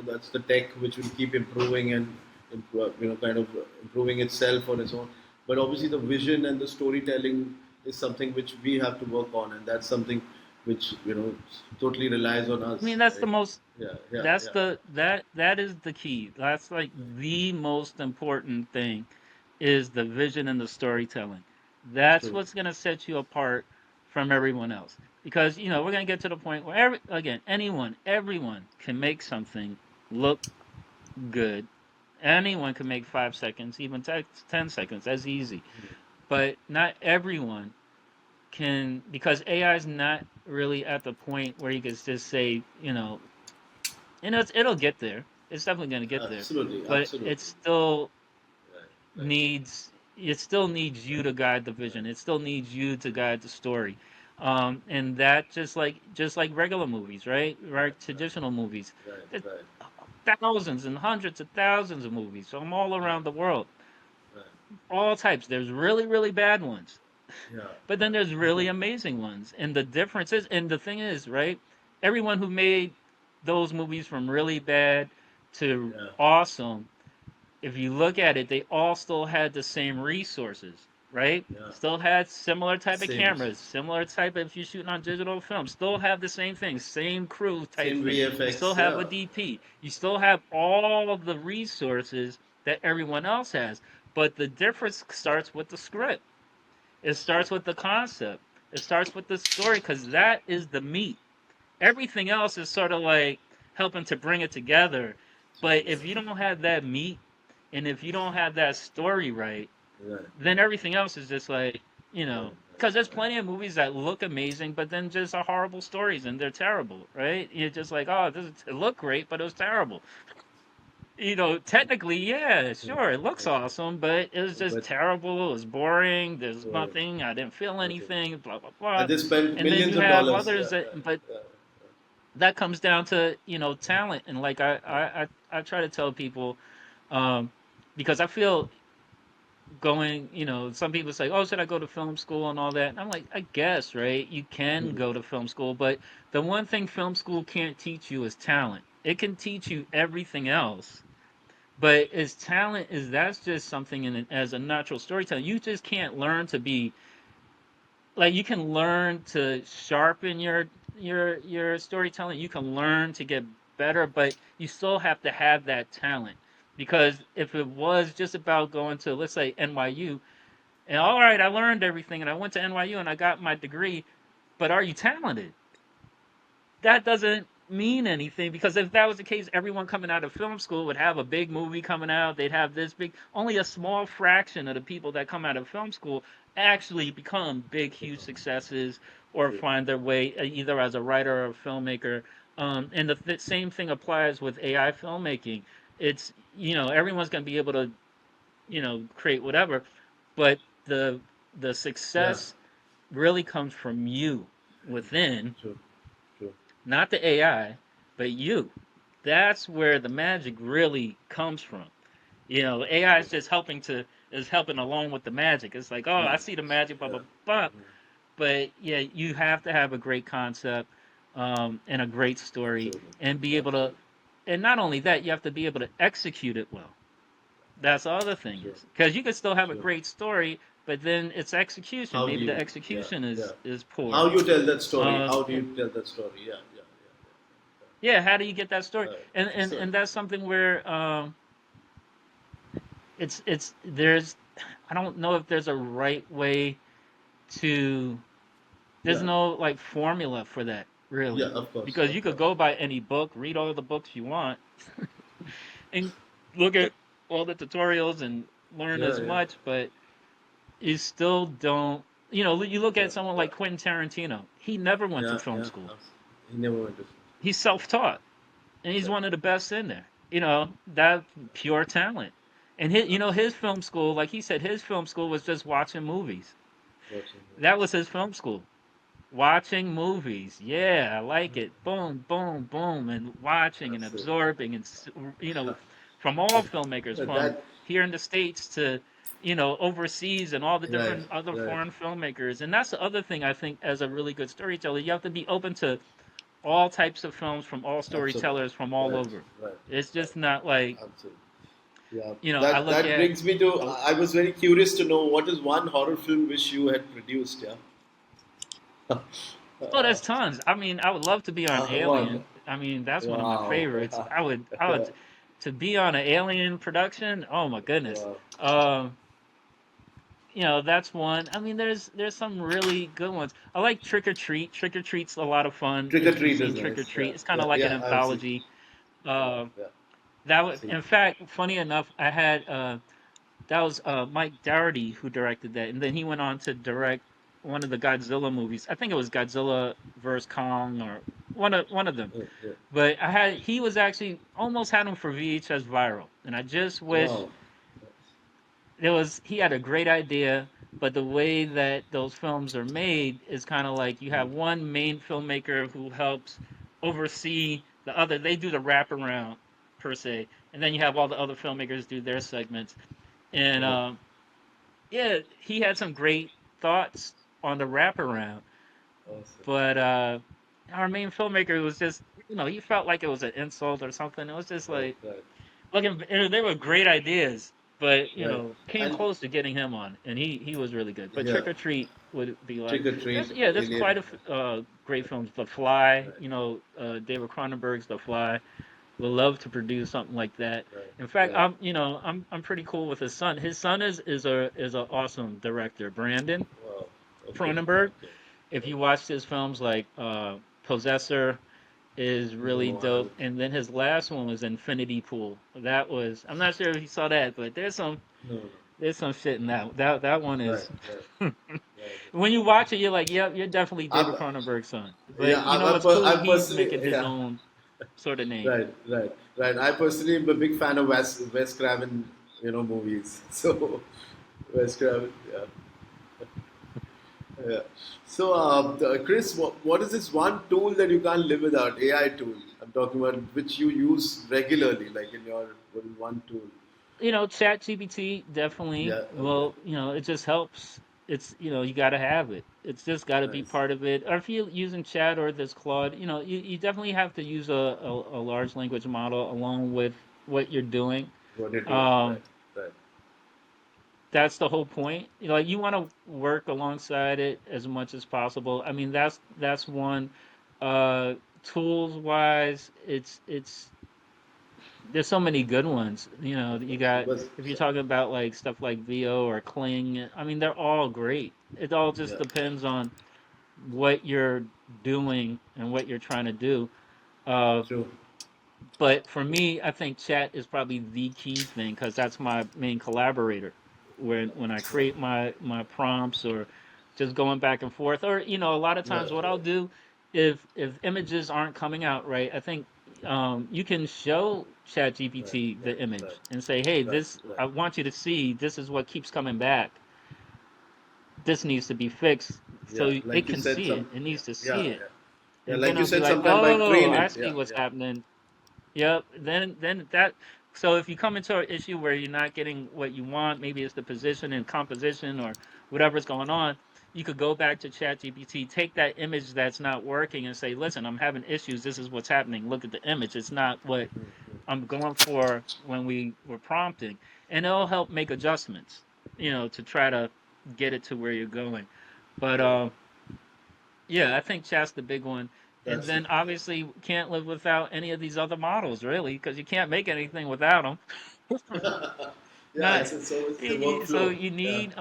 that's the tech which will keep improving and kind of improving itself on its own. But obviously, the vision and the storytelling is something which we have to work on, and that's something which totally relies on I mean, us, that's the right? most Yeah, yeah, that's yeah. the that is the key. That's like the most important thing is the vision and the storytelling. That's True. what's going to set you apart from everyone else. Because, we're going to get to the point where again, everyone can make something look good. Anyone can make 5 seconds, even 10 seconds. That's easy. But not everyone can, because AI is not really at the point where you can just say, it'll get there. It's definitely going to get there, Absolutely, but absolutely. Right, right. it still needs you to guide the vision. It still needs you to guide the story, and that just like regular movies, right? Right, traditional movies. Right, There's right, thousands and hundreds of thousands of movies from all right, around the world, right. all types. There's really really bad ones, Yeah, but then there's really amazing ones. And the difference is, and the thing is, right? Everyone who made those movies from really bad to yeah. awesome, if you look at it, they all still had the same resources, right? Yeah. Still had similar type of Same, cameras, similar type of, if you're shooting on digital film, still have the same thing, same crew type same thing. You still VFX. have a Yeah, DP. You still have all of the resources that everyone else has. But the difference starts with the script. It starts with the concept. It starts with the story because that is the meat. Everything else is sort of like helping to bring it together. But if you don't have that meat and if you don't have that story right, right, then everything else is just like, right, because there's right, plenty of movies that look amazing, but then just are horrible stories and they're terrible, right? You're just like, oh, it looked great, but it was terrible. Technically, yeah, sure, it looks awesome, but it was right. just But terrible. It was boring. There's right, nothing. I didn't feel nothing. anything. Blah blah And blah. they spent And then millions you of have dollars. others Yeah, that, yeah, but yeah. that comes down to talent. And like I try to tell people, um, because I feel going, some people say, oh, should I go to film school and all that? And I'm like, I guess, right? You can go to film school, but the one thing film school can't teach you is talent. It can teach you everything else, but as talent is that's just something as a natural storyteller. You just can't learn to be like you can learn to sharpen your storytelling. You can learn to get better, but you still have to have that talent. Because if it was just about going to, let's say, NYU, and all right, I learned everything and I went to NYU and I got my degree, but are you talented? That doesn't mean anything, because if that was the case, everyone coming out of film school would have a big movie coming out. They'd have this big, only a small fraction of the people that come out of film school actually become big, huge successes or True. find their way either as a writer or a filmmaker. And the same thing applies with AI filmmaking. It's, everyone's going to be able to, create whatever, but the Yeah, success really comes from you within, true, true. not the AI, but you. That's where the magic really comes from. AI is just helping along with the magic. It's like, oh, I see the magic, blah Yeah. blah blah. But yeah, you have to have a great concept, and a great story, Absolutely. and be able to, Absolutely. and not only that, you have to be able to execute it well. That's the other thing Sure. is because you can still have a Sure. great story, but then its execution, How do maybe the you? Yeah. execution Yeah. is poor. How you tell that story? Uh, How do you tell that story? Yeah. Yeah. yeah, how do you get that story? Yeah. And that's something where it's there's I don't know if there's a right way to there's Yeah. no like formula for that Yeah. really, Of course. because you Of could course. go by any book, read all the books you want, and look at all the tutorials and learn Yeah. as Yeah. much, but you still don't. You look Yeah. at someone Yeah. like Quentin Tarantino. He never went to Yeah. film Yeah. school. He never went to. He's self-taught, and he's Right. one of the best in there. That pure talent. And his Absolutely. film school, like he said, his film school was just watching movies. Watching That movies. was his film school. Watching movies. Yeah, I like it. Boom, boom, boom, and watching and Absolutely. absorbing and from all filmmakers, from That. here in the States to overseas, and all the Right. different other Right. foreign filmmakers. And that's the other thing I think, as a really good storyteller, you have to be open to all types of films from all Absolutely. storytellers from all Right. over. Right. It's Right. just not like, Absolutely. Yeah. I That look that at brings me to. a, I was very curious to know what is one horror film which you had produced. Yeah. oh, there's tons. I mean, I would love to be on One. Alien. I mean, that's one of my Wow. favorites. I would to be on an Alien production. Oh my goodness. Wow. Um, that's one. I mean, there's some really good ones. I like Trick or Treat. Trick or Treat's a lot of fun. Trick or If you've Treat seen is Trick or nice. Yeah. Treat, it's kind Yeah. of like an Yeah. I've seen. anthology. Yeah. Uh, Yeah. that I've was, seen. in fact, funny enough, I had that was Mike Dougherty who directed that, and then he went on to direct one of the Godzilla movies. I think it was Godzilla vs Kong, or one of them. Yeah. Yeah. But he was actually almost had him for VHS viral, and I just wish Wow. he had a great idea, but the way that those films are made is kind of like you have one main filmmaker who helps oversee the other. They do the wraparound per se, and then you have all the other filmmakers do their segments. And Right. yeah, he had some great thoughts on the wraparound, Awesome. but our main filmmaker was just, he felt like it was an insult or something. It was just Right. like, Right. looking, they were great ideas, but Right. came And close to getting him on, and he was really good. But yeah. Trick or Treat would be like, Trick or Treat. there's Alien. quite great films. The Fly, Right. David Cronenberg's The Fly. Would love to produce something like that. Right. In fact, Right. I'm pretty cool with his son. His son is a awesome director, Brandon Wow. Okay. Cronenberg. Okay. If you Okay. watch his films, like Possessor is really No, I dope, haven't. and then his last one was Infinity Pool. That was, I'm not sure if you saw that, but No. No. there's some shit in that one Right. is. Right. Right. When you watch it, you're like, yep, you're definitely David I'm, Cronenberg's son. yeah. But you know what's cool? I'm He's personally. making his Yeah. own sort of name. Right. Right. Right. I personally am a big fan of Wes Craven. Movies. So Wes Craven. Yeah. Yeah. So, Chris, what is this one tool that you can't live without? AI tool. I'm talking about which you use regularly, like in your what is one tool? Chat GPT definitely. Yeah. Okay. Well, it just helps. It's, you got to have it. It's just got to be Nice. part of it. Or if you're using chat or this Claude, you definitely have to use a large language model along with what you're doing. What you're doing. Um, Right. Right. that's the whole point. Like, you want to work alongside it as much as possible. I mean, that's one. Uh, Tools wise, it's there's so many good ones. Of You course. got, Because if you're talking about like stuff like VO or Kling. I mean, they're all great. It all just yeah. depends on what you're doing and what you're trying to do. Uh, True. but for me, I think chat is probably the key thing, because that's my main collaborator. When I Right. create my prompts, or just going back and forth, or a lot of times Right. what I'll Right. do, if images aren't coming out right, I think you can show Right. ChatGPT the Right. Right. image and say, hey, Right. this, Right. I want you to see, this is what keeps coming back. This needs to be fixed, so Yeah. it Like you can said, see some. it. It Yeah. needs to Yeah. see it. Yeah. Yeah, and then like you it'll be said, like, sometime by oh, train I it. see Yeah, what's yeah. happening. Yep. Then that. So if you come into an issue where you're not getting what you want, maybe it's the position and composition or whatever's going on, you could go back to ChatGPT, take that image that's not working, and say, "Listen, I'm having issues. This is what's happening. Look at the image. It's not what I'm going for when we were prompting," and it'll help make adjustments. To try to get it to where you're going. But yeah, I think chat's the big one. And That's the then obviously can't live without any of these other models, really, because you can't make anything without them. yeah. Not It's the so workflow. you Yeah, need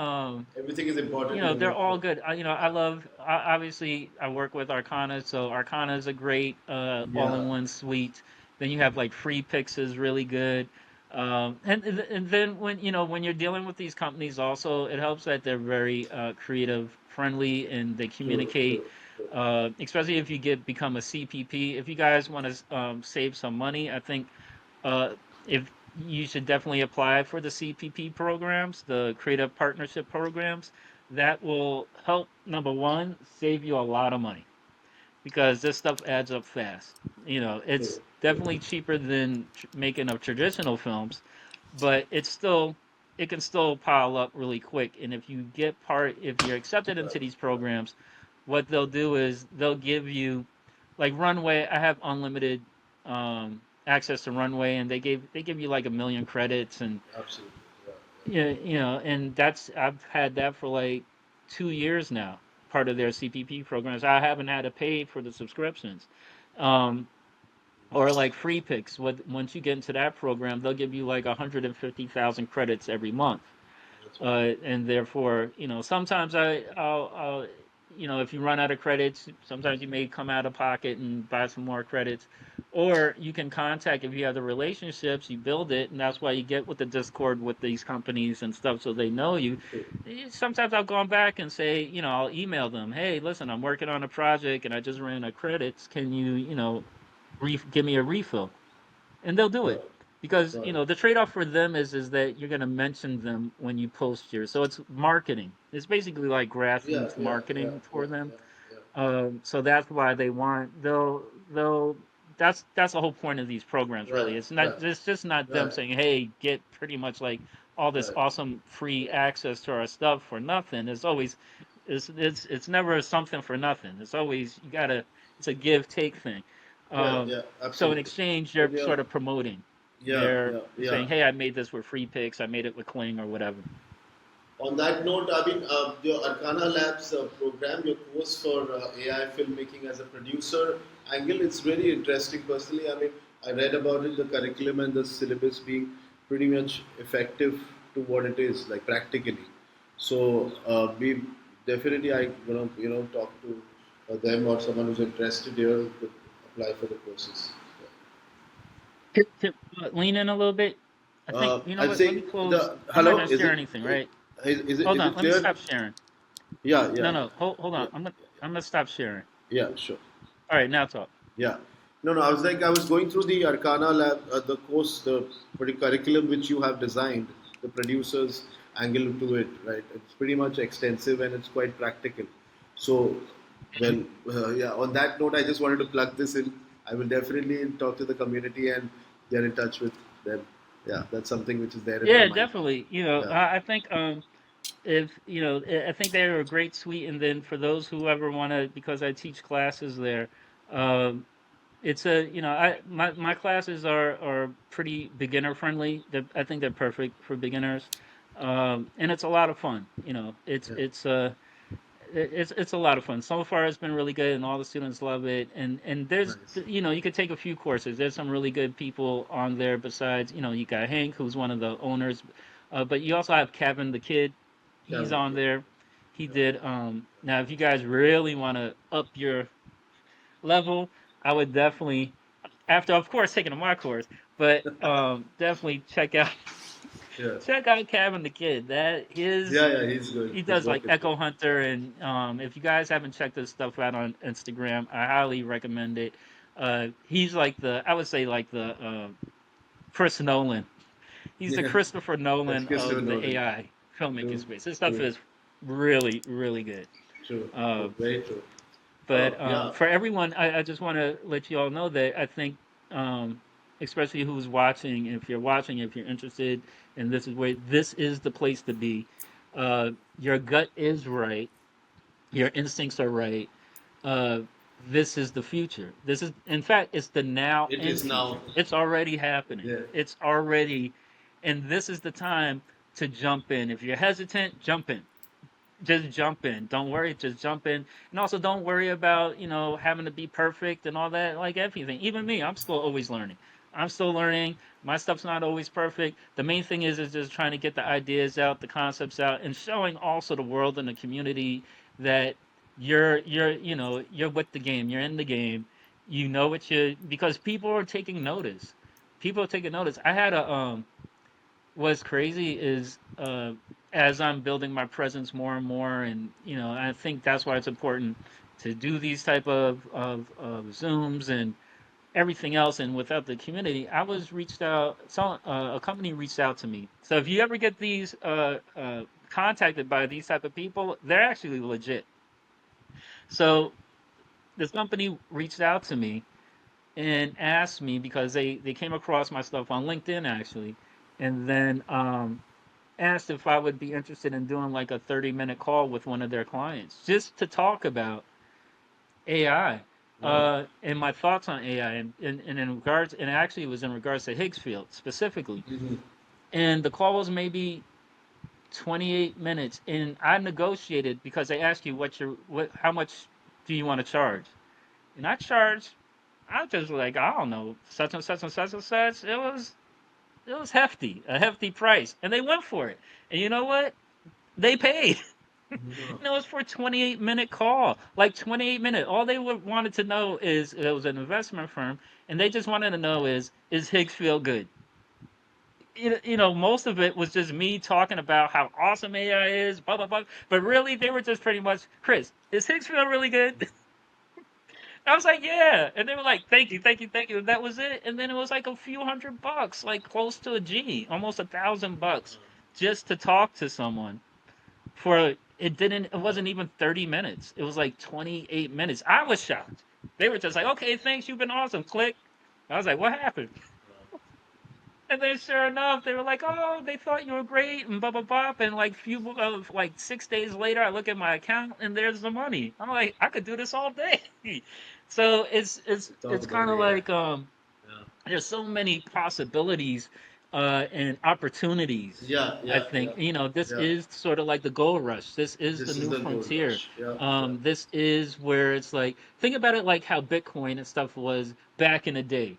everything is important in the they're all workflow. good. I love obviously I work with Arcana, so Arcana is a great Yeah, all-in-one suite. Then you have like Free Picks is really good. And then when you're dealing with these companies also it helps that they're very creative friendly and they true, communicate true, true. especially if you become a CPP. If you guys want to save some money, I think if you should definitely apply for the CPP programs, the creative partnership programs. That will help, number one, save you a lot of money because this stuff adds up fast. True, It's true. definitely cheaper than making of traditional films, but it can still pile up really quick. And if you're accepted into Right, these right. programs, what they'll do is they'll give you like Runway. I have unlimited access to Runway, and they give you like 1 million credits, and Absolutely. Yeah, yeah, and I've had that for like 2 years now. Part of their CPP programs. I haven't had to pay for the subscriptions, um, or like Free Picks. Once you get into that program, they'll give you like 150,000 credits every month, that's wonderful. and therefore, sometimes I'll if you run out of credits, sometimes you may come out of pocket and buy some more credits, or you can contact if you have the relationships, you build it, and that's why you get with the Discord with these companies and stuff, so they know you. True. Sometimes I'll go back and say, I'll email them, hey, listen, I'm working on a project and I just ran out of credits. Can you, give me a refill? And they'll do it Right, because right. the trade-off for them is that you're going to mention them when you post here, so it's marketing. It's basically like Yeah, grassroots yeah, yeah, marketing yeah, for them. yeah, yeah. So that's why they'll that's the whole point of these programs. Right, Really, right, it's just not them right, saying, hey, get pretty much like all this right. awesome free access to our stuff for nothing. It's never something for nothing. It's always it's a give take thing. Yeah, um, yeah, so in absolutely. exchange, When they're you're, sort of promoting. yeah, They're yeah, yeah. saying, "Hey, I made this with free picks. I made it with Kling or whatever." On that note, I mean, your Arcana Labs program, your course for AI filmmaking as a producer angle, it's really interesting. Personally, I mean, I read about it, the curriculum and the syllabus being pretty much effective to what it is, like practically. So, we definitely, I talk to them or someone who's interested here could apply for the courses. Lean in a little bit. I think you know I'm what. Let me saying close. the I'm not hello. gonna share anything, right? Hold Is on. it Let me clear? stop sharing. Yeah, No, yeah, no. Hold yeah, on. I'm gonna stop sharing. yeah. Sure. All right, now talk. Yeah. No, no. I was going through the Arcana lab, the course, the curriculum which you have designed, the producer's angle to it, right? It's pretty much extensive and it's quite practical. So, well, yeah. On that note, I just wanted to plug this in. I will definitely talk to the community and get in touch with them. Yeah, that's something which is there in my Yeah, mind. definitely. Yeah. I think if I think they're a great suite, and then for those who ever want to, because I teach classes there, um, it's a I my classes are pretty beginner friendly. I think they're perfect for beginners, and it's a lot of fun. Yeah. It's a lot of fun. So far, it's been really good, and all the students love it. And there's Nice. you could take a few courses. There's some really good people on there. Besides, you got Hank, who's one of the owners, but you also have Kevin the kid. He's Kevin, on yeah. there. He did. Now, if you guys really want to up your level, I would definitely, after of course taking my course, but definitely Yeah. check out Kevin the kid. That his Yeah, yeah, he's good. he His does work like is good. Echo Hunter, and if you guys haven't checked this stuff out on Instagram, I highly recommend it. He's like I would say like the Chris Nolan. He's the Yeah, Christopher that's Nolan Christopher of the Nolan. AI filmmaking True, space. This stuff true, is really, really good. true, true. Uh, Very true. But Yeah. for everyone, I just want to let you all know that I think, um, especially who's watching, if you're watching, if you're interested, and this is the place to be. Your gut is right. Your instincts are right. Uh, this is the future. This is, in fact, it's the now It and is future. now. It's already happening. Yeah. It's already, and this is the time to jump in. If you're hesitant, jump in. Just jump in. Don't worry, just jump in. And also don't worry about, having to be perfect and all that, like everything. Even me, I'm still always learning. I'm still learning. My stuff's not always perfect. The main thing is just trying to get the ideas out, the concepts out, and showing also the world and the community that you're with the game. You're in the game. You know what you because people are taking notice. People are taking notice. I had a what's crazy is as I'm building my presence more and more, and I think that's why it's important to do these type of zooms and everything else. And without the community, I was reached out. A company reached out to me. So if you ever get these contacted by these type of people, they're actually legit. So this company reached out to me and asked me because they came across my stuff on LinkedIn actually, and then asked if I would be interested in doing like a 30-minute call with one of their clients just to talk about AI Wow. and my thoughts on AI and in regards, and actually it was in regards to Higgs field specifically. Mm-hmm. And the call was maybe 28 minutes, and I negotiated because they ask you how much do you want to charge, and I was just like, I don't know, such and such and such and such. It was hefty, a hefty price, and they went for it. And you know what? They paid. And it was for a 28-minute call. Like 28 minutes. All they wanted to know is it was an investment firm, and they just wanted to know is Higgs feel good? Most of it was just me talking about how awesome AI is, blah blah blah. But really, they were just pretty much, Chris, is Higgs feel really good? I was like, yeah. And they were like, thank you, thank you, thank you. And that was it. And then it was like a few $100, like close to a G, almost $1,000 just to talk to someone for it wasn't even 30 minutes. It was like 28 minutes. I was shocked. They were just like, okay, thanks, you've been awesome. Click. I was like, what happened? And then sure enough, they were like, oh, they thought you were great and blah blah blah. And like like 6 days later, I look at my account and there's the money. I'm like, I could do this all day. So it's it's Talk it's about kind of AI. like Yeah. there's so many possibilities and opportunities. Yeah. I Yeah. Yeah. think this Yeah. is sort of like the gold rush. This is the This is new the gold frontier. rush. Yeah. Yeah. This is where it's like think about it like how Bitcoin and stuff was back in the day.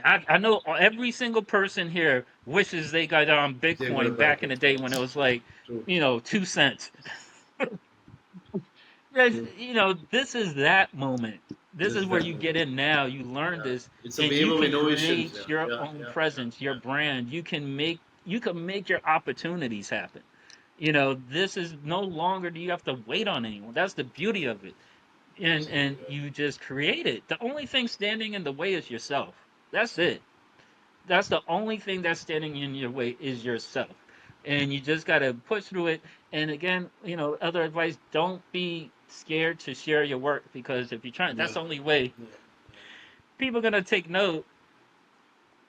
I know every single person here wishes they got on They would Bitcoin have got back in the it. day when it was like True. 2 cents. True. This is that moment. This This is is where that you moment. get in now. You learn Yeah. this, It's a and wave you of can innovations. create Yeah. your Yeah. own Yeah. Yeah. presence, your Yeah. brand. You can make your opportunities happen. This is no longer do you have to wait on anyone. That's the beauty of it. And you just create it. The only thing standing in the way is yourself. That's it. That's the only thing that's standing in your way is yourself. And you just got to push through it. And again, other advice, don't be scared to share your work because if you're trying, Yeah. that's the only way Yeah. people are going to take note.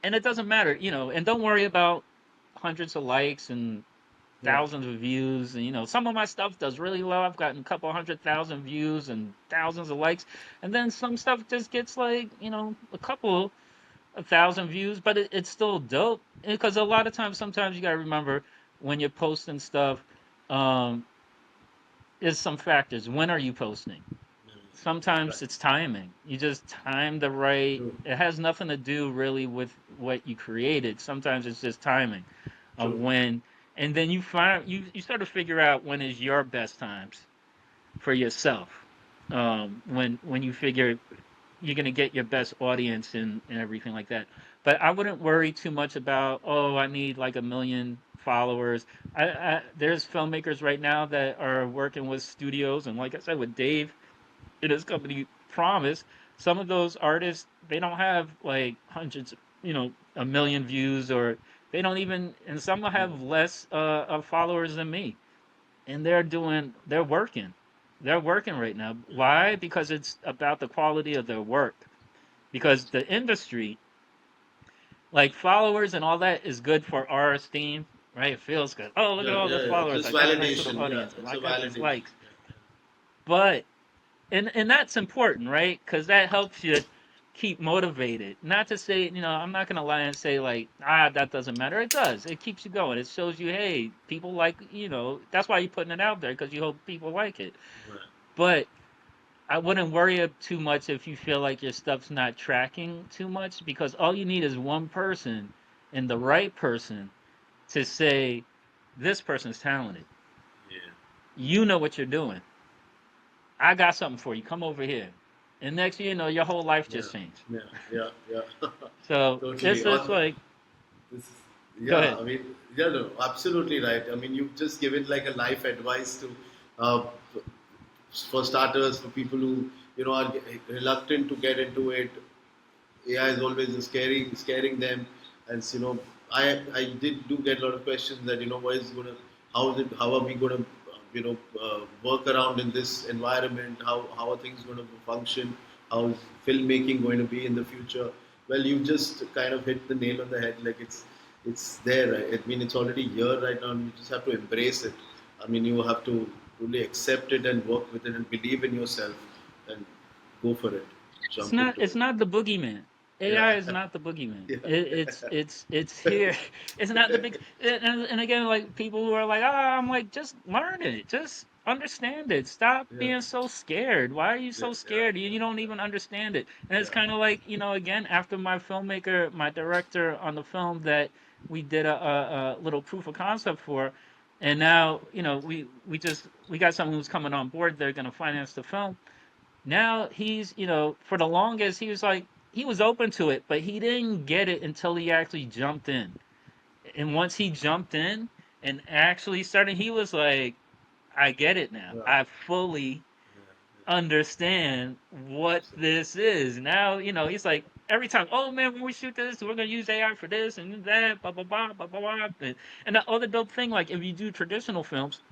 And it doesn't matter, and don't worry about hundreds of likes and Yeah. thousands of views. And, some of my stuff does really well. I've gotten a couple 100,000 views and thousands of likes. And then some stuff just gets like, a couple 1,000 views, but it's still dope because a lot of times, sometimes you gotta remember when you're posting stuff, um, is some factors. When are you posting? Right. Sometimes it's timing. You just time the right. True. It has nothing to do really with what you created. Sometimes it's just timing of True. when, and then you start to figure out when is your best times for yourself. When you figure you're going to get your best audience and everything like that. But I wouldn't worry too much about, oh, I need like a million followers. There's filmmakers right now that are working with studios, and like I said, with Dave and his company Promise, some of those artists they don't have like hundreds, a million views, or they don't even, and some will have less of followers than me, and they're working. They're working right now. Why? Because it's about the quality of their work. Because the industry, like followers and all that, is good for our esteem, right? It feels good. Oh, look at Yeah, all the yeah, yeah. followers. Just I got a nice little validation. Yeah, audience. it's I a got these validation. likes. But and that's important, right? Because that helps you keep motivated. Not to say, I'm not gonna lie and say like, that doesn't matter. It does. It keeps you going. It shows you, hey, people like, that's why you're putting it out there because you hope people like it. Right. But I wouldn't worry too much if you feel like your stuff's not tracking too much because all you need is one person and the right person to say, this person's talented. Yeah, You know what you're doing. I got something for you. Come over here. And next thing you know, your whole life yeah, just changed. yeah, yeah, yeah. So Totally. it's just like, This is, go yeah, ahead. I mean, yeah, no, absolutely right. I mean, you've just given like a life advice to, uh, for starters, for people who, are reluctant to get into it. AI is always scaring them, and I did do get a lot of questions that what is going to, how are we going to, work around in this environment? How are things going to function? How is filmmaking going to be in the future? Well, you just kind of hit the nail on the head. Like it's there. Right? I mean, it's already here right now, and you just have to embrace it. I mean, you have to really accept it and work with it and believe in yourself and go for it. It's Jump not. into It's it. not the boogeyman. Yeah. AI is not the boogeyman. Yeah. It's here. It's not the big. And again, like people who are like, I'm like, just learn it. Just understand it. Stop Yeah. being so scared. Why are you Yeah. so Yeah. scared? You don't even understand it. And it's Yeah. kind of like, again, after my director on the film that we did a little proof of concept for, and now we got someone who's coming on board. They're going to finance the film. Now he's, for the longest, he was like, he was open to it, but he didn't get it until he actually jumped in. And once he jumped in and actually started, he was like, I get it now. Yeah. I fully understand what this is. Now, he's like, every time, oh man, when we shoot this, we're gonna use AI for this and that, blah blah blah blah blah blah. And the other dope thing, like if you do traditional films,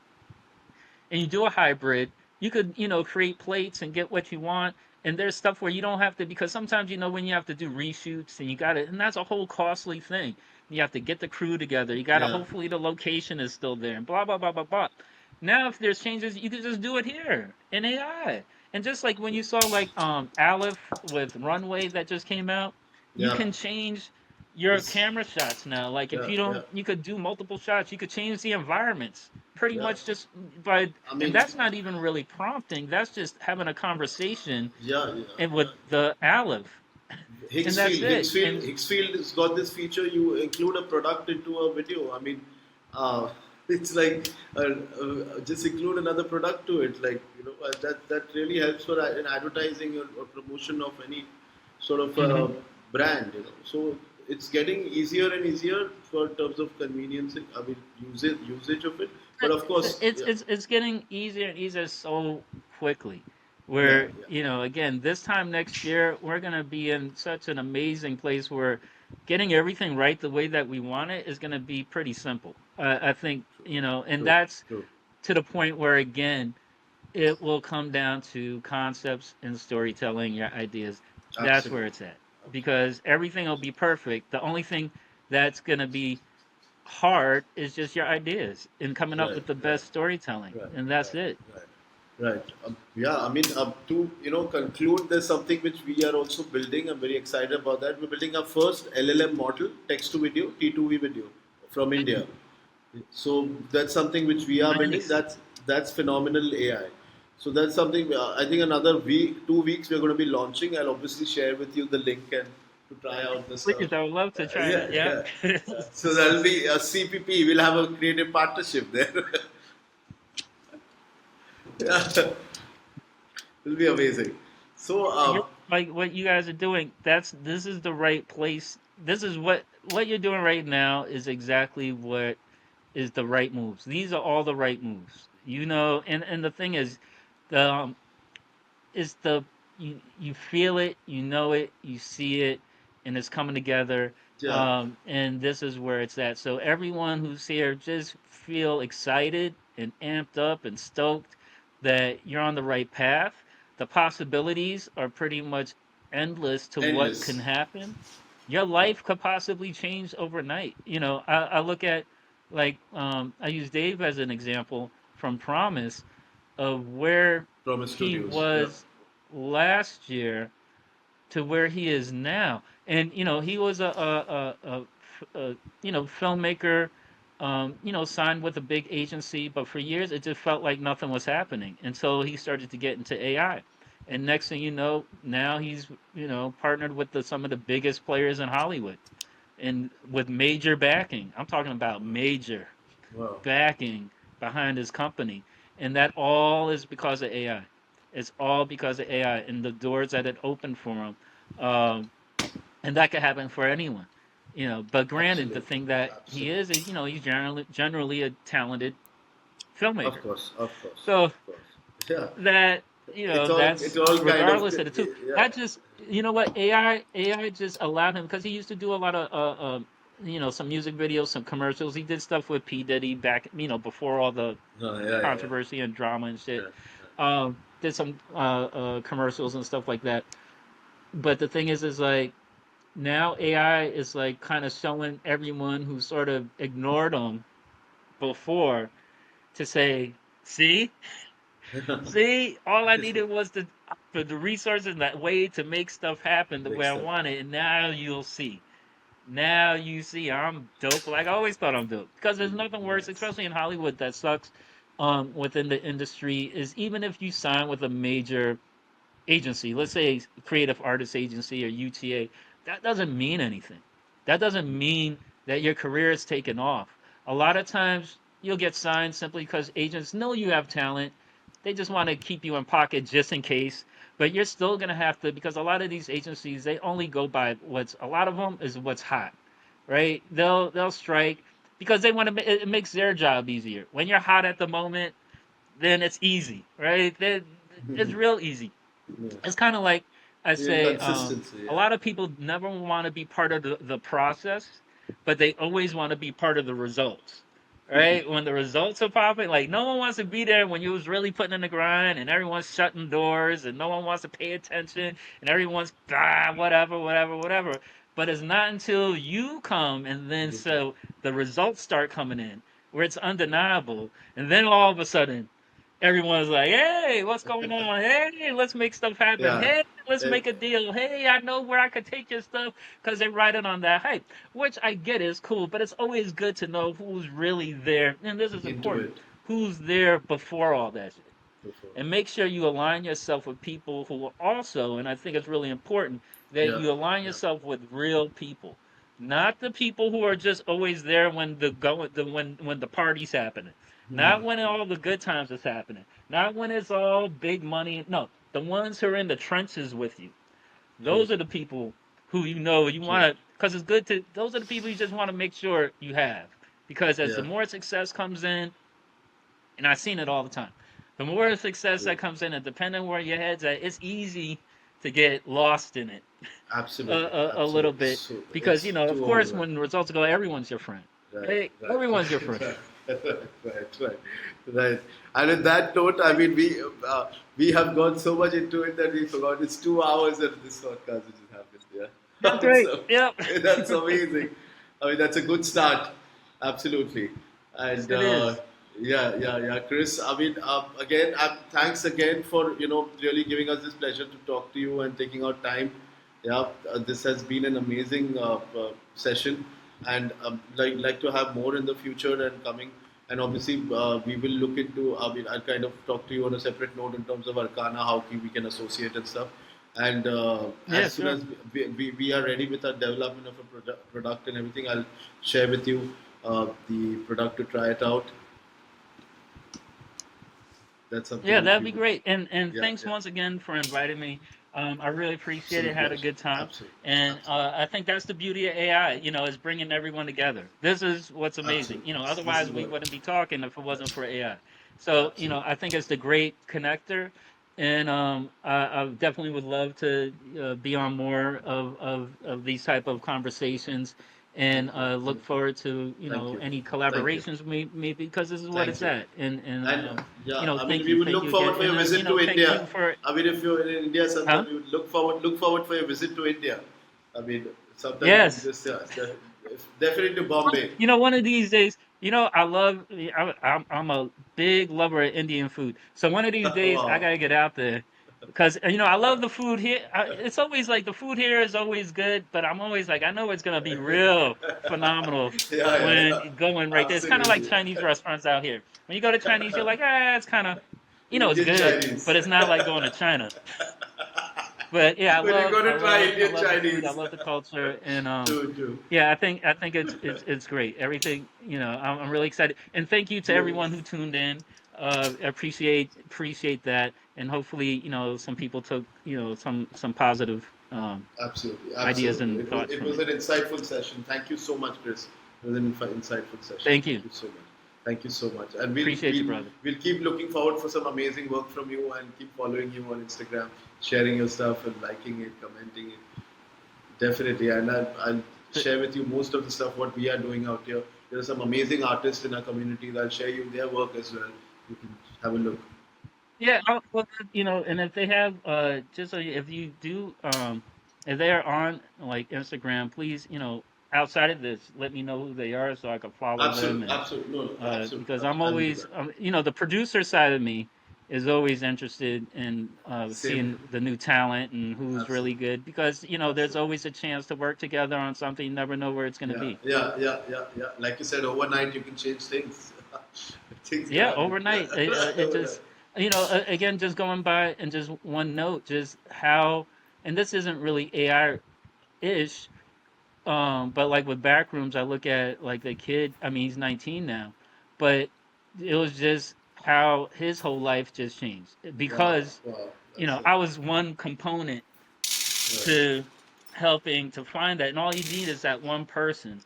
and you do a hybrid, you could, create plates and get what you want. And there's stuff where you don't have to, because sometimes, when you have to do reshoots and you got it, and that's a whole costly thing. You have to get the crew together. You got to, Yeah. hopefully the location is still there and blah, blah, blah, blah, blah. Now, if there's changes, you can just do it here in AI. And just like when you saw like Aleph with Runway that just came out, you Yeah. can change your This. camera shots now. Like if Yeah. you Yeah. don't, you could do multiple shots. You could change the environments pretty Yeah. much just by, I and mean, that's not even really prompting. That's just having a conversation yeah. Yeah. and with Yeah. the Aleph, and that's it. And Hicksfield has got this feature. You include a product into a video. I mean, uh, it's like just include another product to it. Like that really helps for in advertising or promotion of any sort of mhm. brand. So it's getting easier and easier for terms of convenience. I mean, usage of it. But of course, yeah, It's getting easier and easier so quickly. yeah, Where, yeah. again, this time next year we're gonna be in such an amazing place where getting everything right the way that we want it is gonna be pretty simple. I think, and True, that's true. to the point where again it will come down to concepts and storytelling, your ideas. That's where Absolutely, it's at. absolutely. Because everything will be perfect. The only thing that's gonna be hard is just your ideas and coming up Right, with the right, best storytelling, right, and that's right, it. right. Right. Yeah. I mean, to conclude, there's something which we are also building. I'm very excited about that. We're building our first LLM model, text to video, T2V video, from India. So that's something which we are building. Nice. That's phenomenal AI. So that's something I think another week, 2 weeks we're going to be launching. I'll obviously share with you the link and to try out the stuff. Please, I would love to try Yeah, that. Yeah. yeah, yeah. So that'll be a CPP. We'll have a creative partnership there. Yeah, it'll be amazing. So Yeah, like what you guys are doing, this is the right place. This is what you're doing right now is exactly what is the right moves. These are all the right moves. And the thing the is the you feel it, you know it, you see it, and it's coming together. yeah, And this is where it's at. So everyone who's here, just feel excited and amped up and stoked that you're on the right path. The possibilities are pretty much endless to what can Endless. happen. Your life could possibly change overnight. I look at, like, I use Dave as an example from Promise of where Promise he Studios. Yeah. was last year to where he is now. And he was a filmmaker, signed with a big agency, but for years it just felt like nothing was happening until he started to get into AI. And next thing you know, now he's partnered with some of the biggest players in Hollywood, and with major backing. I'm talking about major Wow. backing behind his company, and that all is because of AI. It's all because of AI and the doors that it opened for him. Um, and that could happen for anyone. But granted, the Absolutely. thing that he Absolutely. is, he's generally a talented filmmaker. Of course. Of course. So Of course. Yeah. that It that's all kind of regardless of the two. yeah. That just what AI just allowed him, because he used to do a lot of some music videos, some commercials. He did stuff with P Diddy back, before all the Yeah, yeah. controversy and drama and shit. Yeah. Did some commercials and stuff like that. But the thing is like, now AI is like kind of showing everyone who sort of ignored him before to say, see, Yeah. see, all I needed was for the resources and that way to make stuff happen the way Makes I sense. wanted, and now you'll see. Now you see I'm dope, like I always thought I'm dope. Because there's nothing worse, Yes. especially in Hollywood, that sucks within the industry, is even if you sign with a major agency, let's say creative artist agency or UTA, that doesn't mean anything. That doesn't mean that your career is taken off. A lot of times you'll get signed simply because agents know you have talent. They just want to keep you in pocket just in case. But you're still gonna have to, because a lot of these agencies, they only go by a lot of them is what's hot, right? They'll strike because they want to. It makes their job easier. When you're hot at the moment, then it's easy, right? It's real easy. Yes. It's kind of like I Yeah, say, consistency. a Yeah. lot of people never want to be part of the process, but they always want to be part of the results. Right? When the results are popping, like no one wants to be there when you was really putting in the grind and everyone's shutting doors and no one wants to pay attention and everyone's whatever, whatever, whatever. But it's not until you come and then You come. so the results start coming in where it's undeniable, and then all of a sudden everyone's like, "Hey, what's going on? Hey, let's make stuff happen. Yeah. Hey, let's Eh, make a deal. Hey, I know where I could take your stuff," because they're riding on that hype, which I get is cool. But it's always good to know who's really there, and this is into important. it Who's there before all that shit, before. and make sure you align yourself with people who are also, and I think it's really important that Yeah. you align Yeah. yourself with real people, not the people who are just always there when when the party's happening, not when all the good times is happening, not when it's all big money. No, the ones who are in the trenches with you. True. Those are the people who you True. want to, because it's good to. Those are the people you just want to make sure you have, because as the Yeah. more success comes in, and I've seen it all the time. The more success True. that comes in, and depending where your head's at, it's easy to get lost in it Absolutely. a little Absolutely. bit, So because it's of too course, overwhelming. when results go, everyone's your friend. Right, Hey, right, everyone's your friend. right, right, right. And on that note, I mean, we have gone so much into it that we forgot it's 2 hours of this podcast which has happened. That's Yeah, great. so Yep. that's amazing. I mean, that's a good start. Absolutely. Yes, And it is. yeah, Chris. I mean, again, thanks again for really giving us this pleasure to talk to you and taking out time. Yeah, this has been an amazing session, and like to have more in the future and coming. And obviously, we will look into. I mean, I'll kind of talk to you on a separate note in terms of Arcana, how we can associate and stuff. And Yeah, as soon sure. as we are ready with our development of a product and everything, I'll share with you the product to try it out. That's something Yeah, which that'd we be would. great. And Yeah, thanks yeah. once again for inviting me. I really appreciate it. Absolute Had a pleasure. good time, Absolutely. and Absolutely. I think that's the beauty of AI. Is bringing everyone together. This is what's amazing. Absolutely. This is Otherwise we what. wouldn't be talking if it wasn't for AI. So Absolutely. I think it's the great connector, and I definitely would love to be on more of these type of conversations, and Thank you. look forward to Thank you. any Thank you. collaborations maybe because this is what Thank it's you. at. And And yeah, I mean, thank we you, would look again, forward for and your visit to thank you India. for I mean, if you're in India huh? sometime, we would look forward for your visit to India. I mean, sometime you can Yes. just definitely to Bombay. One of these days, I'm a big lover of Indian food. So one of these days, I Wow. gotta get out there because I love the food here. It's always like the food here is always good, but I'm always like I know it's gonna be real phenomenal Yeah, yeah, when yeah. going right there. It's kind of like Absolutely. Chinese restaurants out here. When you go to Chinese, you're like, it's kind of, it's Indian good, but Chinese. it's not like going to China. But yeah, But you're gonna try I Indian love the food. I Chinese. love the culture, and True, true. yeah, I think it's great. Everything, I'm really excited, and thank you to Look, everyone who tuned in. Appreciate that, and hopefully, some people took some positive absolutely, ideas absolutely. and thoughts It from was it. an insightful session. Thank you so much, Chris. It was an insightful session. Thank Thank you. you so much. Thank you so much. And Appreciate you, brother. we'll keep looking forward for some amazing work from you and keep following you on Instagram, sharing your stuff and liking it, commenting it. Definitely, and I'll Th- share with you most of the stuff what we are doing out here. There are some amazing artists in our communities. I'll share you their work as well. You can have a look. Yeah, well, and if they have, just so if you do, if they are on like Instagram, please, outside of this, let me know who they are so I can follow them. Absolutely, And absolutely, no, no, absolutely, because I'm absolutely. I'll do always, that. the producer side of me is always interested in Same here. seeing the new talent and who's really Absolutely, good because there's absolutely. always a chance to work together on something. You never know where it's going to Yeah, be. yeah, yeah, yeah, yeah. Like you said, overnight you can change things. Things can Yeah, happen overnight. It overnight. just, again, just going by and just one note, just how, and this isn't really AI ish, but like with Backrooms, I look at like the kid. I mean, he's 19 now, but it was just how his whole life just changed Wow, because wow, that's it. I was one component Right. to helping to find that, and all you need is that one person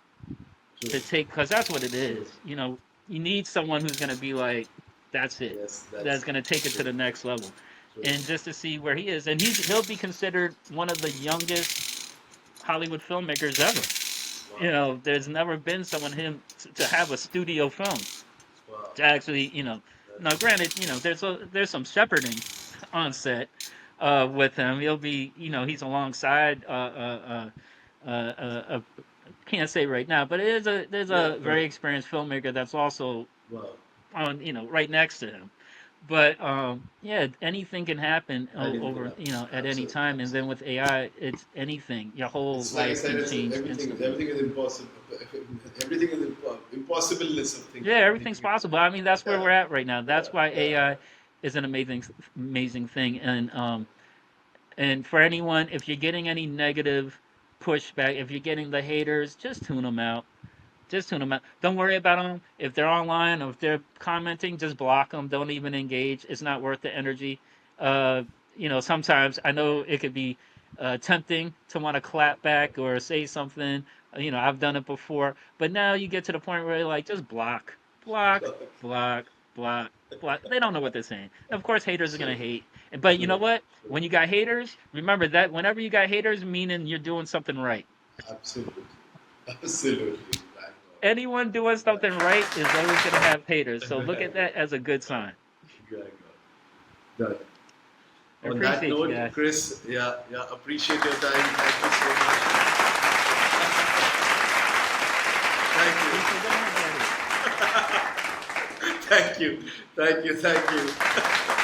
True, to take, because that's what it true, is. You need someone who's gonna be like, that's it, yes, that's that's gonna take it to true, the next level, true. and just to see where he is, and he'll be considered one of the youngest Hollywood filmmakers ever. Wow, There's never been someone to have a studio film wow, to actually, now that's granted, there's some shepherding on set with him. He'll be, he's alongside can't say right now, but there's yeah, a right. very experienced filmmaker that's also Wow, on, right next to him. But yeah, anything can happen anything can over, happen. at any Absolutely, time, and then absolutely. with AI, it's anything. Your whole It's like I life said, can it's change everything. instantly. Everything is impossible. Everything is impossibleness of Yeah, thinking. everything's Making it. possible. I mean, that's where Yeah, we're at right now. yeah, That's why yeah. AI is an amazing thing. And for anyone, if you're getting any negative pushback, if you're getting the haters, just tune them out. Just tune them out. Don't worry about them. If they're online or if they're commenting, just block them. Don't even engage. It's not worth the energy. Uh, sometimes I know it could be tempting to want to clap back or say something. I've done it before, but now you get to the point where you're like, just block, block, block, block. They don't know what they're saying. Of course, haters are gonna True, hate. But you know true, what? true. When you got haters, remember that whenever you got haters, meaning you're doing something right. Absolutely, absolutely. Bang Anyone doing on. something right is always going to have haters. So look at that as a good sign. Bang on. Done. I On that appreciate you note, guys. Chris, yeah, yeah, appreciate your time. Thank you so much. Thank Peace you. to them, everybody. Thank you. Thank you. Thank you.